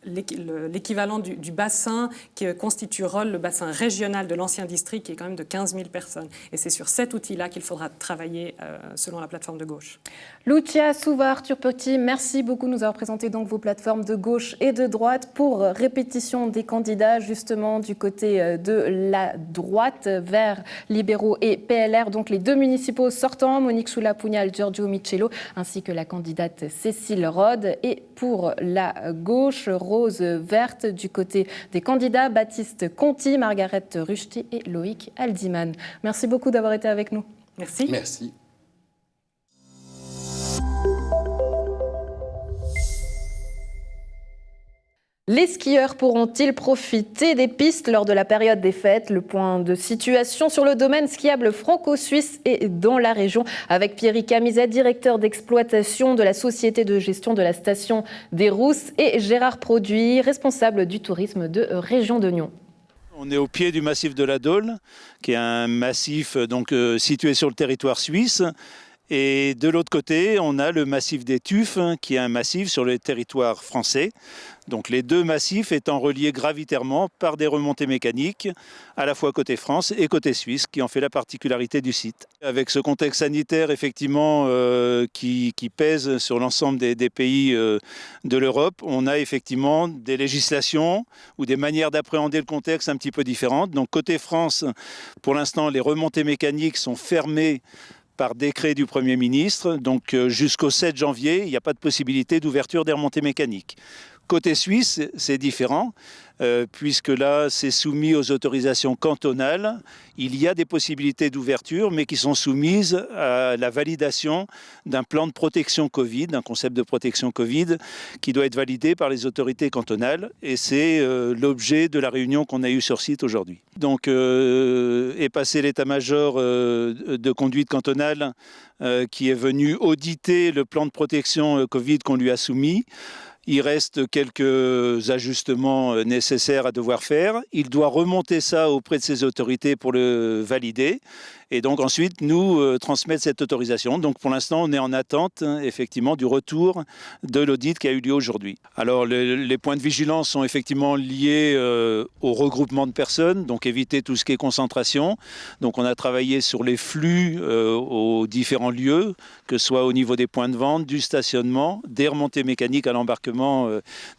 l'équivalent du bassin qui constitue Rolle, le bassin régional de l'ancien district qui est quand même de 15 000 personnes. Et c'est sur cet outil-là qu'il faudra travailler selon la plateforme de gauche. Lucia Suva, Arthur Petit, merci beaucoup de nous avoir présenté donc vos plateformes de gauche et de droite. Pour répétition des candidats justement du côté de la droite, Verts, libéraux et PLR, donc les deux municipaux sortants, Monique Soula-Pugnal, Giorgio Michello, ainsi que la candidate Cécile Rode. Et pour la gauche, Rose Verte, du côté des candidats, Baptiste Conti, Margaret Ruchti et Loïc Aldiman. Merci beaucoup d'avoir été avec nous. Merci. Merci. Les skieurs pourront-ils profiter des pistes lors de la période des fêtes? Le point de situation sur le domaine skiable franco-suisse et dans la région avec Pierrick Camizet, directeur d'exploitation de la société de gestion de la station des Rousses, et Gérard Produit, responsable du tourisme de Région de Nyon. On est au pied du massif de la Dôle, qui est un massif situé sur le territoire suisse. Et de l'autre côté, on a le massif des Tuffes, qui est un massif sur le territoire français. Donc les deux massifs étant reliés gravitairement par des remontées mécaniques, à la fois côté France et côté Suisse, qui en fait la particularité du site. Avec ce contexte sanitaire, effectivement, qui pèse sur l'ensemble des pays de l'Europe, on a effectivement des législations ou des manières d'appréhender le contexte un petit peu différentes. Donc côté France, pour l'instant, les remontées mécaniques sont fermées par décret du Premier ministre. Donc jusqu'au 7 janvier, il n'y a pas de possibilité d'ouverture des remontées mécaniques. Côté suisse, c'est différent, puisque là, c'est soumis aux autorisations cantonales. Il y a des possibilités d'ouverture, mais qui sont soumises à la validation d'un plan de protection Covid, d'un concept de protection Covid, qui doit être validé par les autorités cantonales. Et c'est l'objet de la réunion qu'on a eue sur site aujourd'hui. Donc, est passé l'état-major de conduite cantonale qui est venu auditer le plan de protection Covid qu'on lui a soumis. Il reste quelques ajustements nécessaires à devoir faire. Il doit remonter ça auprès de ses autorités pour le valider. Et donc ensuite, nous transmettre cette autorisation. Donc pour l'instant, on est en attente, effectivement, du retour de l'audit qui a eu lieu aujourd'hui. Alors les points de vigilance sont effectivement liés au regroupement de personnes, donc éviter tout ce qui est concentration. Donc on a travaillé sur les flux aux différents lieux, que ce soit au niveau des points de vente, du stationnement, des remontées mécaniques à l'embarquement,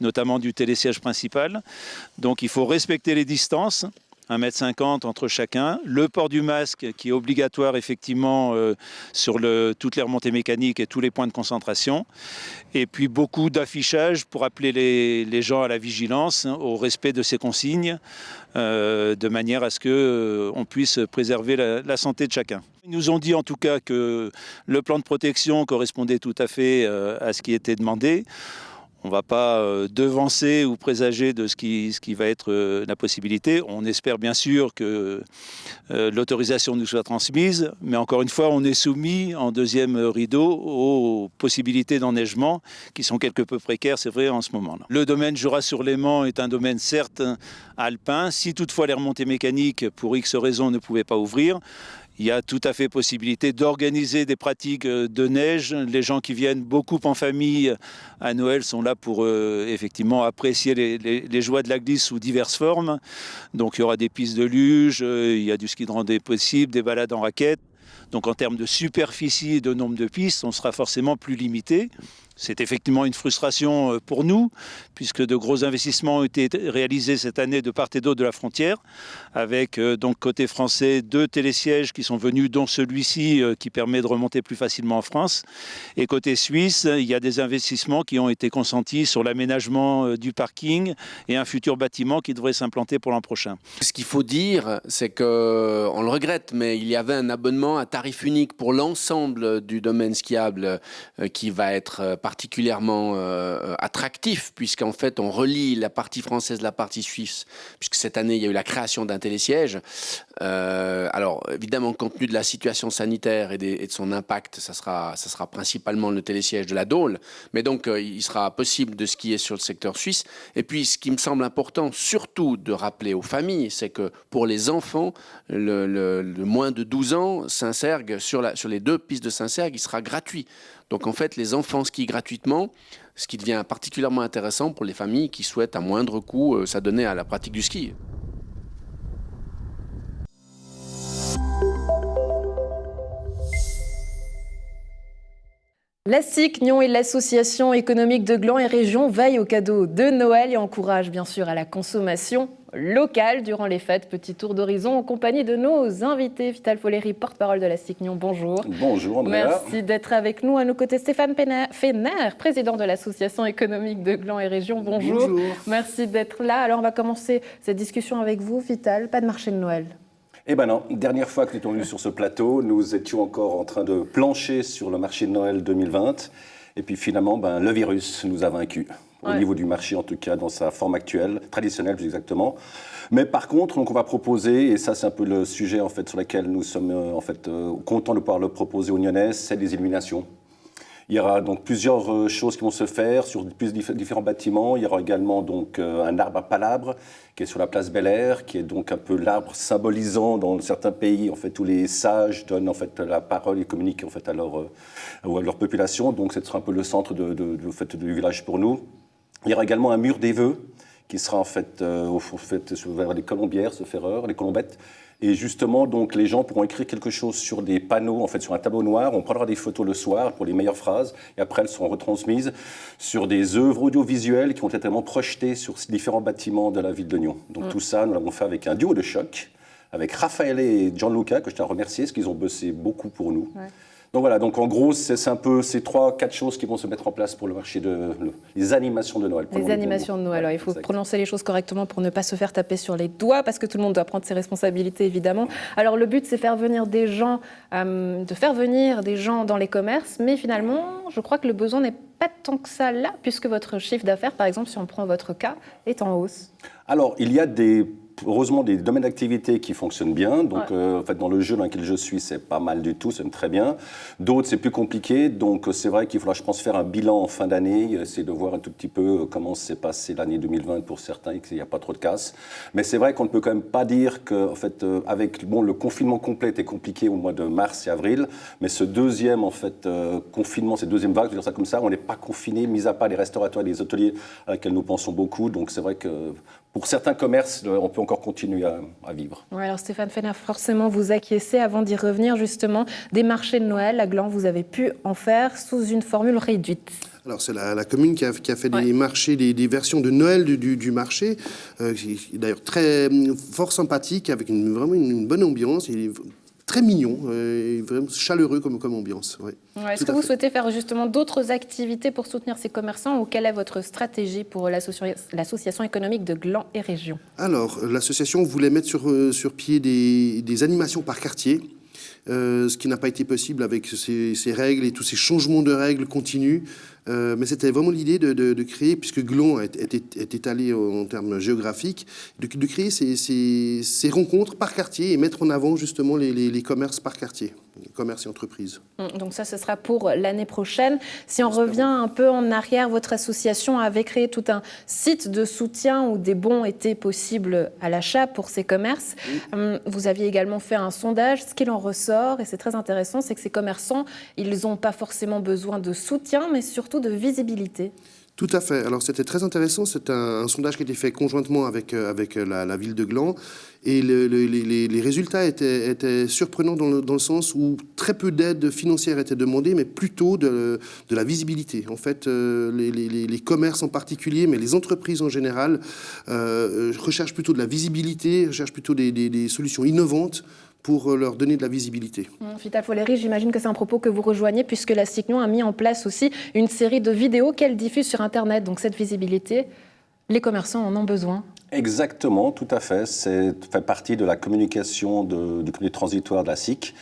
notamment du télésiège principal. Donc il faut respecter les distances. 1,50 m entre chacun, le port du masque qui est obligatoire effectivement sur toutes les remontées mécaniques et tous les points de concentration, et puis beaucoup d'affichage pour appeler les gens à la vigilance, au respect de ces consignes, de manière à ce qu'on puisse préserver la santé de chacun. Ils nous ont dit en tout cas que le plan de protection correspondait tout à fait à ce qui était demandé. On ne va pas devancer ou présager de ce qui va être la possibilité. On espère bien sûr que l'autorisation nous soit transmise, mais encore une fois, on est soumis en deuxième rideau aux possibilités d'enneigement qui sont quelque peu précaires, c'est vrai, en ce moment-là. Le domaine Jura-sur-Léman est un domaine certes alpin. Si toutefois les remontées mécaniques, pour X raisons, ne pouvaient pas ouvrir, il y a tout à fait possibilité d'organiser des pratiques de neige. Les gens qui viennent beaucoup en famille à Noël sont là pour effectivement apprécier les joies de la glisse sous diverses formes. Donc il y aura des pistes de luge, il y a du ski de randonnée possible, des balades en raquettes. Donc en termes de superficie et de nombre de pistes, on sera forcément plus limité. C'est effectivement une frustration pour nous, puisque de gros investissements ont été réalisés cette année de part et d'autre de la frontière, avec donc côté français 2 télésièges qui sont venus, dont celui-ci qui permet de remonter plus facilement en France. Et côté suisse, il y a des investissements qui ont été consentis sur l'aménagement du parking et un futur bâtiment qui devrait s'implanter pour l'an prochain. Ce qu'il faut dire, c'est qu'on le regrette, mais il y avait un abonnement à tarif unique pour l'ensemble du domaine skiable qui va être particulièrement attractif, puisqu'en fait on relie la partie française de la partie suisse, puisque cette année il y a eu la création d'un télésiège. Alors évidemment, compte tenu de la situation sanitaire et de son impact, ça sera principalement le télésiège de la Dôle, mais donc il sera possible de skier sur le secteur suisse. Et puis ce qui me semble important surtout de rappeler aux familles, c'est que pour les enfants, le moins de 12 ans, Saint-Sergue, sur les 2 pistes de Saint-Sergue, il sera gratuit. Donc en fait, les enfants skient gratuitement, ce qui devient particulièrement intéressant pour les familles qui souhaitent à moindre coût s'adonner à la pratique du ski. La SIC Nyon et l'Association économique de Gland et Région veillent aux cadeaux de Noël et encouragent bien sûr à la consommation locale durant les fêtes. Petit tour d'horizon en compagnie de nos invités. Vital Follery, porte-parole de la SIC Nyon, bonjour. Bonjour Andrea. Merci d'être avec nous. À nos côtés, Stéphane Fener, président de l'Association économique de Gland et Région, bonjour. Bonjour. Merci d'être là. Alors on va commencer cette discussion avec vous, Vital. Pas de marché de Noël? Eh ben non, dernière fois que nous étions venus sur ce plateau, nous étions encore en train de plancher sur le marché de Noël 2020. Et puis finalement, le virus nous a vaincus. Au niveau du marché, en tout cas, dans sa forme actuelle, traditionnelle plus exactement. Mais par contre, donc, on va proposer, et ça c'est un peu le sujet en fait, sur lequel nous sommes contents de pouvoir le proposer aux Nyonnais, c'est des illuminations. Il y aura donc plusieurs choses qui vont se faire sur différents bâtiments. Il y aura également donc un arbre à palabres qui est sur la place Bel-Air, qui est donc un peu l'arbre symbolisant dans certains pays en fait où les sages donnent en fait la parole et communiquent en fait à leur population. Donc ce sera un peu le centre du village pour nous. Il y aura également un mur des vœux qui sera en fait vers les colombières, sauf erreur, les colombettes. Et justement, donc, les gens pourront écrire quelque chose sur des panneaux, en fait, sur un tableau noir. On prendra des photos le soir pour les meilleures phrases. Et après, elles seront retransmises sur des œuvres audiovisuelles qui vont être vraiment projetées sur différents bâtiments de la ville de Nyon. Donc, tout ça, nous l'avons fait avec un duo de choc, avec Raphaël et Gianluca, que je tiens à remercier, parce qu'ils ont bossé beaucoup pour nous. Ouais. Donc voilà, donc en gros, c'est un peu ces 3-4 choses qui vont se mettre en place pour le marché les animations de Noël. Les animations de Noël, il faut prononcer les choses correctement pour ne pas se faire taper sur les doigts, parce que tout le monde doit prendre ses responsabilités, évidemment. Alors le but, c'est de faire venir des gens dans les commerces, mais finalement, je crois que le besoin n'est pas tant que ça là, puisque votre chiffre d'affaires, par exemple, si on prend votre cas, est en hausse. Alors, il y a heureusement des domaines d'activité qui fonctionnent bien. Donc, en fait, dans le jeu dans lequel je suis, c'est pas mal du tout, c'est très bien. D'autres, c'est plus compliqué. Donc, c'est vrai qu'il faudra, je pense, faire un bilan en fin d'année, essayer de voir un tout petit peu comment s'est passée l'année 2020 pour certains et qu'il n'y a pas trop de casse. Mais c'est vrai qu'on ne peut quand même pas dire que, en fait, le confinement complet était compliqué au mois de mars et avril, mais ce deuxième, en fait, confinement, cette deuxième vague, je veux dire ça comme ça, on n'est pas confiné, mis à part les restaurateurs et les hôteliers à laquelle nous pensons beaucoup. Donc, c'est vrai que pour certains commerces, on peut encore continuer à vivre. Ouais, alors Stéphane Fener, forcément, vous acquiescez avant d'y revenir justement. Des marchés de Noël à Gland, vous avez pu en faire sous une formule réduite. Alors c'est la commune qui a fait des marchés, des versions de Noël du marché, d'ailleurs fort sympathique, avec vraiment une bonne ambiance. Très mignon, vraiment chaleureux comme ambiance. Ouais. Est-ce que vous souhaitez faire justement d'autres activités pour soutenir ces commerçants, ou quelle est votre stratégie pour l'association économique de Gland et Région? Alors, l'association voulait mettre sur pied des animations par quartier, ce qui n'a pas été possible avec ces règles et tous ces changements de règles continus. Mais c'était vraiment l'idée de créer, puisque Gland est étalé en termes géographiques, de créer ces rencontres par quartier et mettre en avant justement les commerces par quartier, les commerces et entreprises. Donc ça, ce sera pour l'année prochaine. Si on revient un peu en arrière, votre association avait créé tout un site de soutien où des bons étaient possibles à l'achat pour ces commerces. Oui. Vous aviez également fait un sondage. Ce qu'il en ressort, et c'est très intéressant, c'est que ces commerçants, ils n'ont pas forcément besoin de soutien, mais surtout de visibilité. Tout à fait. Alors c'était très intéressant. C'est un sondage qui a été fait conjointement avec la ville de Gland. Et les résultats étaient surprenants dans le sens où très peu d'aide financière était demandée, mais plutôt de la visibilité. En fait, les commerces en particulier, mais les entreprises en général, recherchent plutôt de la visibilité, recherchent plutôt des solutions innovantes pour leur donner de la visibilité. Vital Follery, j'imagine que c'est un propos que vous rejoignez, puisque la Cicgnon a mis en place aussi une série de vidéos qu'elle diffuse sur Internet. Donc cette visibilité, les commerçants en ont besoin. Exactement, tout à fait. C'est fait partie de la communication du comité transitoire de la SIC.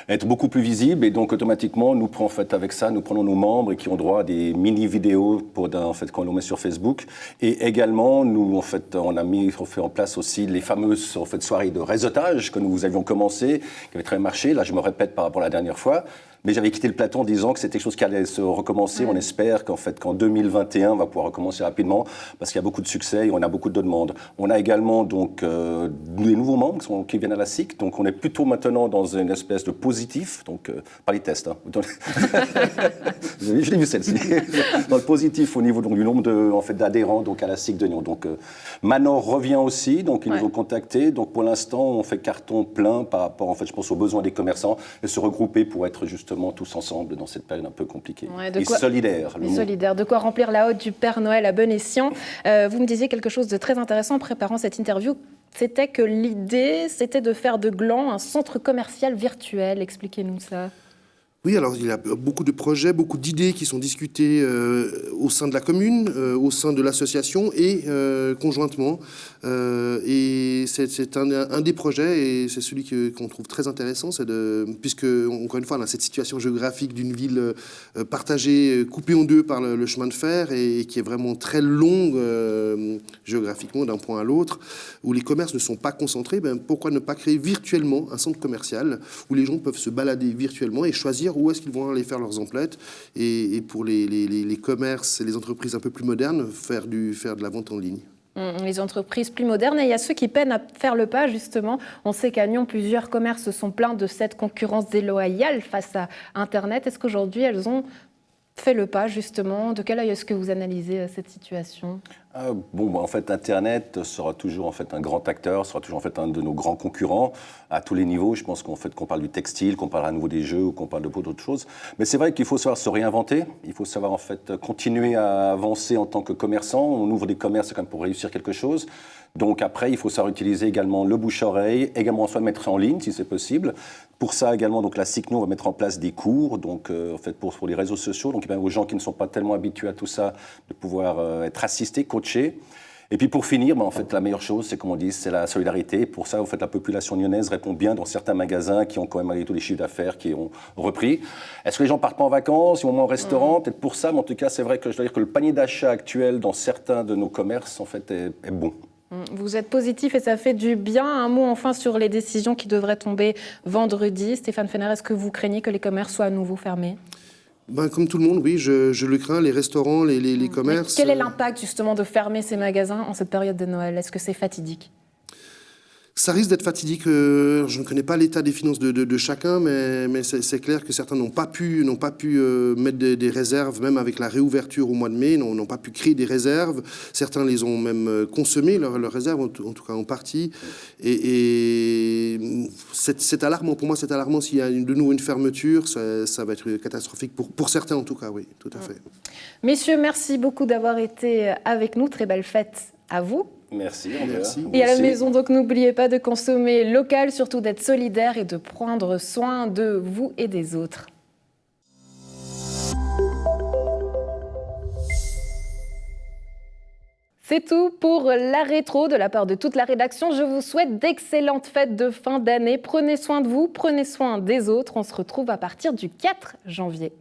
Être beaucoup plus visible, et donc automatiquement, nous prenons, en fait, avec ça, nous prenons nos membres qui ont droit à des mini-vidéos quand on les met sur Facebook. Et également, nous, en fait, on fait en place aussi les fameuses soirées de réseautage que nous avions commencé, qui avaient très marché. Là, je me répète par rapport à la dernière fois. Mais j'avais quitté le plateau en disant que c'était quelque chose qui allait se recommencer. On espère qu'en 2021, on va pouvoir recommencer rapidement parce qu'il y a beaucoup de succès et on a beaucoup de demandes. On a également donc des nouveaux membres qui viennent à la SIC. Donc on est plutôt maintenant dans une espèce de positif, donc pas les tests. Hein. Je l'ai vu celle-ci. Dans le positif au niveau donc, du nombre d'adhérents donc à la SIC de Nyon. Donc Manor revient aussi, donc ils nous ont contactés. Donc pour l'instant, on fait carton plein par rapport, je pense aux besoins des commerçants et se regrouper pour être justement tous ensemble dans cette période un peu compliquée. Solidaire. Solidaire. De quoi remplir la hotte du Père Noël à bon escient. Vous me disiez quelque chose de très intéressant en préparant cette interview. C'était que l'idée, c'était de faire de Gland un centre commercial virtuel. Expliquez-nous ça. Oui, alors il y a beaucoup de projets, beaucoup d'idées qui sont discutées au sein de la commune, au sein de l'association et conjointement. Et c'est un des projets, et c'est celui qu'on trouve très intéressant, puisque, encore une fois, on a cette situation géographique d'une ville partagée, coupée en deux par le chemin de fer, et qui est vraiment très longue géographiquement d'un point à l'autre, où les commerces ne sont pas concentrés. Pourquoi ne pas créer virtuellement un centre commercial où les gens peuvent se balader virtuellement et choisir où est-ce qu'ils vont aller faire leurs emplettes, et pour les commerces et les entreprises un peu plus modernes, faire de la vente en ligne. Les entreprises plus modernes, et il y a ceux qui peinent à faire le pas, justement. On sait qu'à Nyon, plusieurs commerces sont plaints de cette concurrence déloyale face à Internet. Est-ce qu'aujourd'hui, elles ont fait le pas, justement? De quel œil est-ce que vous analysez cette situation? En fait, Internet sera toujours un grand acteur, sera toujours un de nos grands concurrents à tous les niveaux. Je pense qu'on parle du textile, qu'on parle à nouveau des jeux ou qu'on parle de beaucoup d'autres choses. Mais c'est vrai qu'il faut savoir se réinventer. Il faut savoir continuer à avancer en tant que commerçant. On ouvre des commerces quand même pour réussir quelque chose. Donc après, il faut savoir utiliser également le bouche-oreille, également soit mettre en ligne si c'est possible. Pour ça également, donc la Cicgnon va mettre en place des cours, donc pour les réseaux sociaux, donc aux gens qui ne sont pas tellement habitués à tout ça, de pouvoir être assistés, coachés. Et puis pour finir, la meilleure chose, c'est comme on dit, c'est la solidarité. Pour ça, la population lyonnaise répond bien dans certains magasins qui ont quand même malgré tout des chiffres d'affaires qui ont repris. Est-ce que les gens partent pas en vacances, ils vont au restaurant? Peut-être pour ça, mais en tout cas, c'est vrai que je dois dire que le panier d'achat actuel dans certains de nos commerces, est bon. Vous êtes positif et ça fait du bien. Un mot enfin sur les décisions qui devraient tomber vendredi. Stéphane Fener, est-ce que vous craignez que les commerces soient à nouveau fermés? Comme tout le monde, oui, je le crains, les restaurants, les commerces. Quel est l'impact justement de fermer ces magasins en cette période de Noël? Est-ce que c'est fatidique? Ça risque d'être fatidique. Je ne connais pas l'état des finances de chacun, mais c'est clair que certains n'ont pas pu mettre des réserves, même avec la réouverture au mois de mai, n'ont pas pu créer des réserves. Certains les ont même consommées, leurs réserves, en tout cas en partie. Et c'est alarmant. Pour moi, c'est alarmant. S'il y a de nouveau une fermeture, ça va être catastrophique. Pour certains, en tout cas, oui, tout à fait. Messieurs, merci beaucoup d'avoir été avec nous. Très belle fête à vous. Merci. Et à la maison, donc n'oubliez pas de consommer local, surtout d'être solidaire et de prendre soin de vous et des autres. C'est tout pour la rétro de la part de toute la rédaction. Je vous souhaite d'excellentes fêtes de fin d'année. Prenez soin de vous, prenez soin des autres. On se retrouve à partir du 4 janvier.